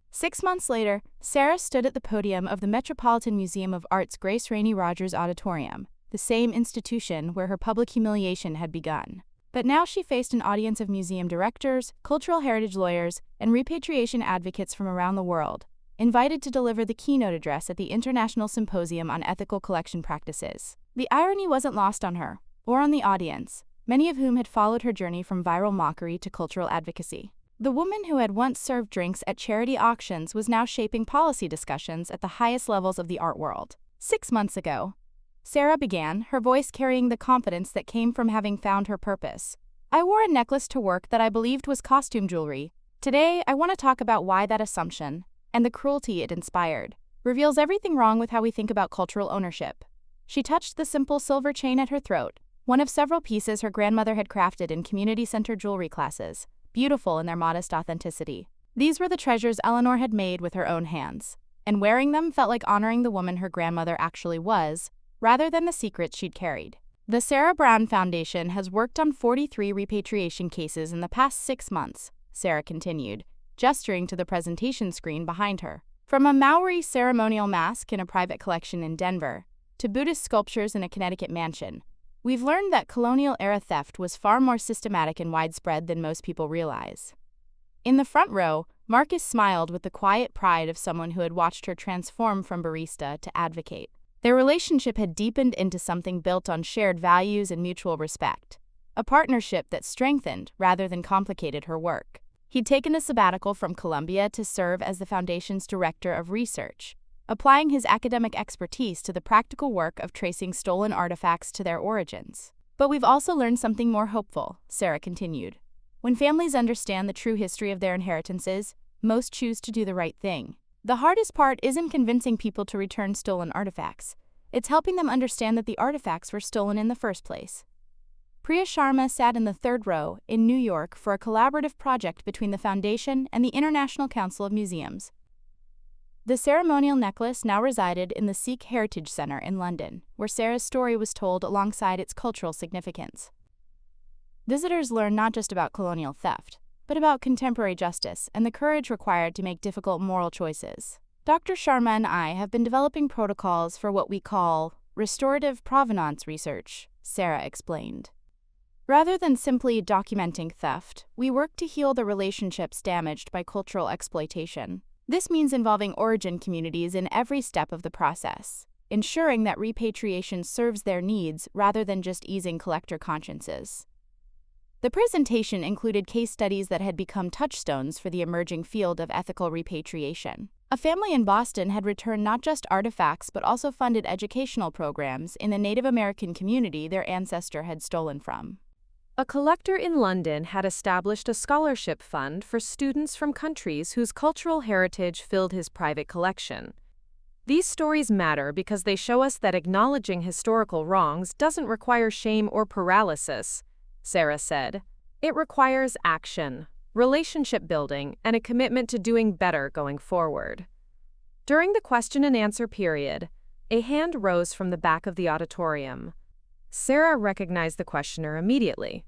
6 months later, Sarah stood at the podium of the Metropolitan Museum of Art's Grace Rainey Rogers Auditorium, the same institution where her public humiliation had begun. But now she faced an audience of museum directors, cultural heritage lawyers, and repatriation advocates from around the world, invited to deliver the keynote address at the International Symposium on Ethical Collection Practices. The irony wasn't lost on her, or on the audience, many of whom had followed her journey from viral mockery to cultural advocacy. The woman who had once served drinks at charity auctions was now shaping policy discussions at the highest levels of the art world. 6 months ago, Sarah began, her voice carrying the confidence that came from having found her purpose. "I wore a necklace to work that I believed was costume jewelry. Today, I want to talk about why that assumption, and the cruelty it inspired, reveals everything wrong with how we think about cultural ownership." She touched the simple silver chain at her throat, one of several pieces her grandmother had crafted in community center jewelry classes, beautiful in their modest authenticity. These were the treasures Eleanor had made with her own hands, and wearing them felt like honoring the woman her grandmother actually was, rather than the secrets she'd carried. The Sarah Brown Foundation has worked on 43 repatriation cases in the past 6 months, Sarah continued, gesturing to the presentation screen behind her. From a Maori ceremonial mask in a private collection in Denver, to Buddhist sculptures in a Connecticut mansion, we've learned that colonial-era theft was far more systematic and widespread than most people realize. In the front row, Marcus smiled with the quiet pride of someone who had watched her transform from barista to advocate. Their relationship had deepened into something built on shared values and mutual respect, a partnership that strengthened rather than complicated her work. He'd taken a sabbatical from Columbia to serve as the Foundation's Director of Research, applying his academic expertise to the practical work of tracing stolen artifacts to their origins. "But we've also learned something more hopeful," Sarah continued. "When families understand the true history of their inheritances, most choose to do the right thing. The hardest part isn't convincing people to return stolen artifacts. It's helping them understand that the artifacts were stolen in the first place." Priya Sharma sat in the third row in New York for a collaborative project between the Foundation and the International Council of Museums. The ceremonial necklace now resided in the Sikh Heritage Centre in London, where Sarah's story was told alongside its cultural significance. Visitors learned not just about colonial theft, but about contemporary justice and the courage required to make difficult moral choices. Dr. Sharma and I have been developing protocols for what we call restorative provenance research, Sarah explained. Rather than simply documenting theft, we work to heal the relationships damaged by cultural exploitation. This means involving origin communities in every step of the process, ensuring that repatriation serves their needs rather than just easing collector consciences. The presentation included case studies that had become touchstones for the emerging field of ethical repatriation. A family in Boston had returned not just artifacts but also funded educational programs in the Native American community their ancestor had stolen from. A collector in London had established a scholarship fund for students from countries whose cultural heritage filled his private collection. These stories matter because they show us that acknowledging historical wrongs doesn't require shame or paralysis, Sarah said. It requires action, relationship building, and a commitment to doing better going forward. During the question and answer period, a hand rose from the back of the auditorium. Sarah recognized the questioner immediately.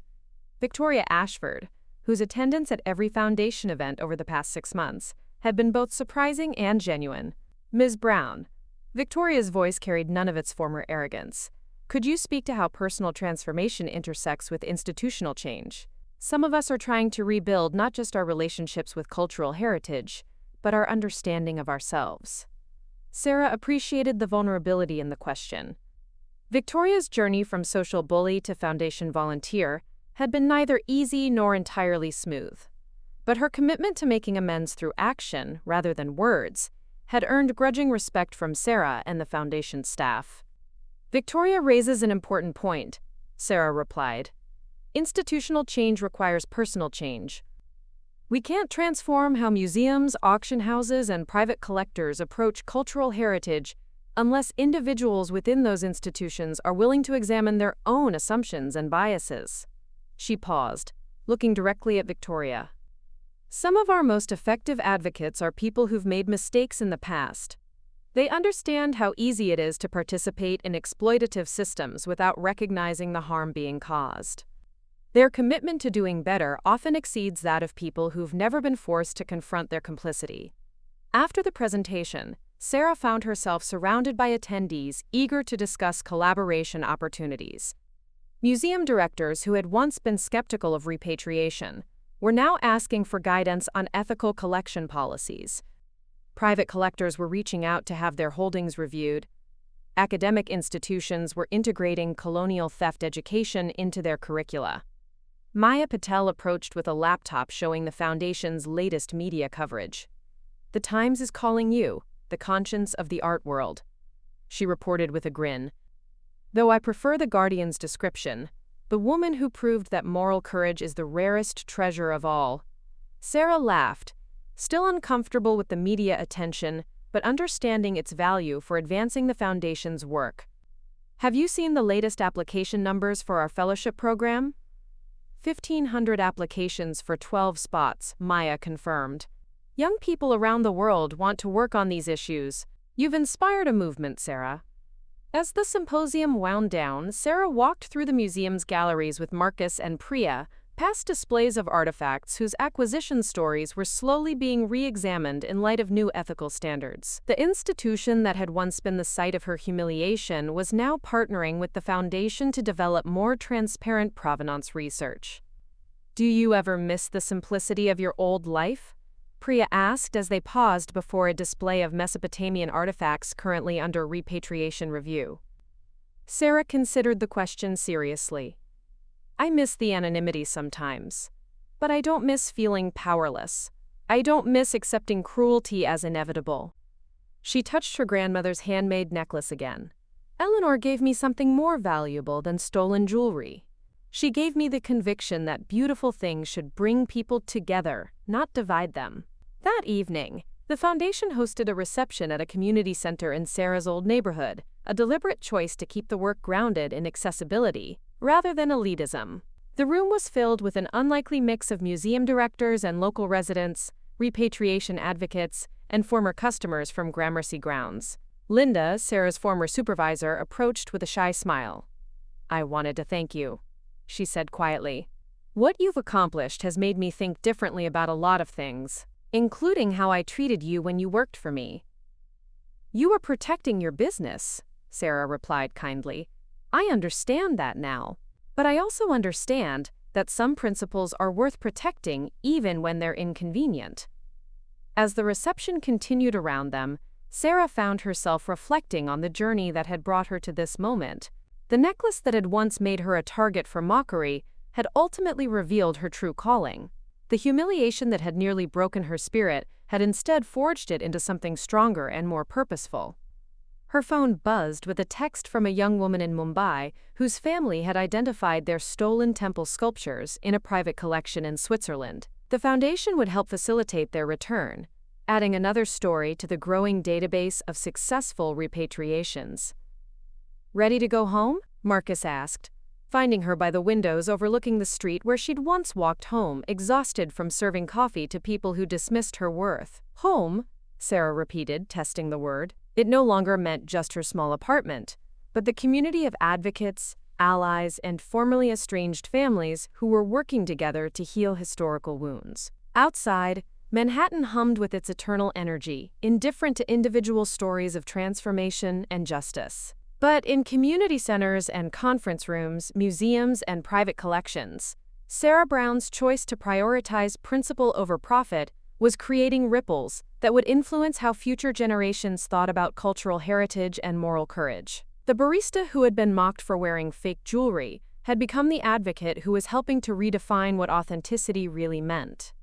Victoria Ashford, whose attendance at every foundation event over the past 6 months had been both surprising and genuine. Ms. Brown. Victoria's voice carried none of its former arrogance. Could you speak to how personal transformation intersects with institutional change? Some of us are trying to rebuild not just our relationships with cultural heritage, but our understanding of ourselves. Sarah appreciated the vulnerability in the question. Victoria's journey from social bully to foundation volunteer had been neither easy nor entirely smooth. But her commitment to making amends through action, rather than words, had earned grudging respect from Sarah and the foundation staff. Victoria raises an important point, Sarah replied. Institutional change requires personal change. We can't transform how museums, auction houses, and private collectors approach cultural heritage unless individuals within those institutions are willing to examine their own assumptions and biases. She paused, looking directly at Victoria. Some of our most effective advocates are people who've made mistakes in the past. They understand how easy it is to participate in exploitative systems without recognizing the harm being caused. Their commitment to doing better often exceeds that of people who've never been forced to confront their complicity. After the presentation, Sarah found herself surrounded by attendees eager to discuss collaboration opportunities. Museum directors who had once been skeptical of repatriation were now asking for guidance on ethical collection policies. Private collectors were reaching out to have their holdings reviewed. Academic institutions were integrating colonial theft education into their curricula. Maya Patel approached with a laptop showing the Foundation's latest media coverage. "The Times is calling you, the conscience of the art world," she reported with a grin. "Though I prefer the Guardian's description, the woman who proved that moral courage is the rarest treasure of all." Sarah laughed, still uncomfortable with the media attention, but understanding its value for advancing the Foundation's work. "Have you seen the latest application numbers for our fellowship program?" 1,500 applications for 12 spots, Maya confirmed. "Young people around the world want to work on these issues. You've inspired a movement, Sarah." As the symposium wound down, Sarah walked through the museum's galleries with Marcus and Priya, past displays of artifacts whose acquisition stories were slowly being re-examined in light of new ethical standards. The institution that had once been the site of her humiliation was now partnering with the Foundation to develop more transparent provenance research. "Do you ever miss the simplicity of your old life?" Priya asked as they paused before a display of Mesopotamian artifacts currently under repatriation review. Sarah considered the question seriously. "I miss the anonymity sometimes, but I don't miss feeling powerless. I don't miss accepting cruelty as inevitable." She touched her grandmother's handmade necklace again. "Eleanor gave me something more valuable than stolen jewelry. She gave me the conviction that beautiful things should bring people together, not divide them." That evening, the Foundation hosted a reception at a community center in Sarah's old neighborhood, a deliberate choice to keep the work grounded in accessibility rather than elitism. The room was filled with an unlikely mix of museum directors and local residents, repatriation advocates, and former customers from Gramercy grounds. Linda, Sarah's former supervisor, approached with a shy smile. "I wanted to thank you," she said quietly. "What you've accomplished has made me think differently about a lot of things, including how I treated you when you worked for me." "You were protecting your business," Sarah replied kindly. "I understand that now. But I also understand that some principles are worth protecting even when they're inconvenient." As the reception continued around them, Sarah found herself reflecting on the journey that had brought her to this moment. The necklace that had once made her a target for mockery had ultimately revealed her true calling. The humiliation that had nearly broken her spirit had instead forged it into something stronger and more purposeful. Her phone buzzed with a text from a young woman in Mumbai whose family had identified their stolen temple sculptures in a private collection in Switzerland. The foundation would help facilitate their return, adding another story to the growing database of successful repatriations. "Ready to go home?" Marcus asked, finding her by the windows overlooking the street where she'd once walked home, exhausted from serving coffee to people who dismissed her worth. "Home?" Sarah repeated, testing the word. It no longer meant just her small apartment, but the community of advocates, allies, and formerly estranged families who were working together to heal historical wounds. Outside, Manhattan hummed with its eternal energy, indifferent to individual stories of transformation and justice. But in community centers and conference rooms, museums, and private collections, Sarah Brown's choice to prioritize principle over profit was creating ripples that would influence how future generations thought about cultural heritage and moral courage. The barista who had been mocked for wearing fake jewelry had become the advocate who was helping to redefine what authenticity really meant.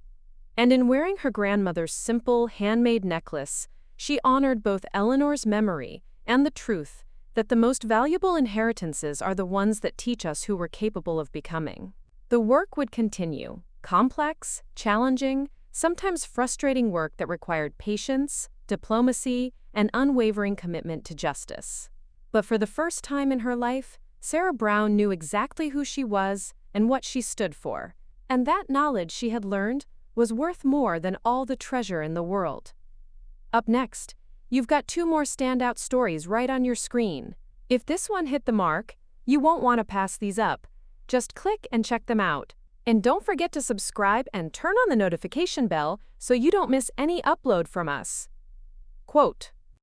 And in wearing her grandmother's simple, handmade necklace, she honored both Eleanor's memory and the truth that the most valuable inheritances are the ones that teach us who we're capable of becoming. The work would continue, complex, challenging, sometimes frustrating work that required patience, diplomacy, and unwavering commitment to justice. But for the first time in her life, Sarah Brown knew exactly who she was and what she stood for, and that knowledge she had learned was worth more than all the treasure in the world. Up next, you've got 2 more standout stories right on your screen. If this one hit the mark, you won't want to pass these up. Just click and check them out. And don't forget to subscribe and turn on the notification bell so you don't miss any upload from us. Quote,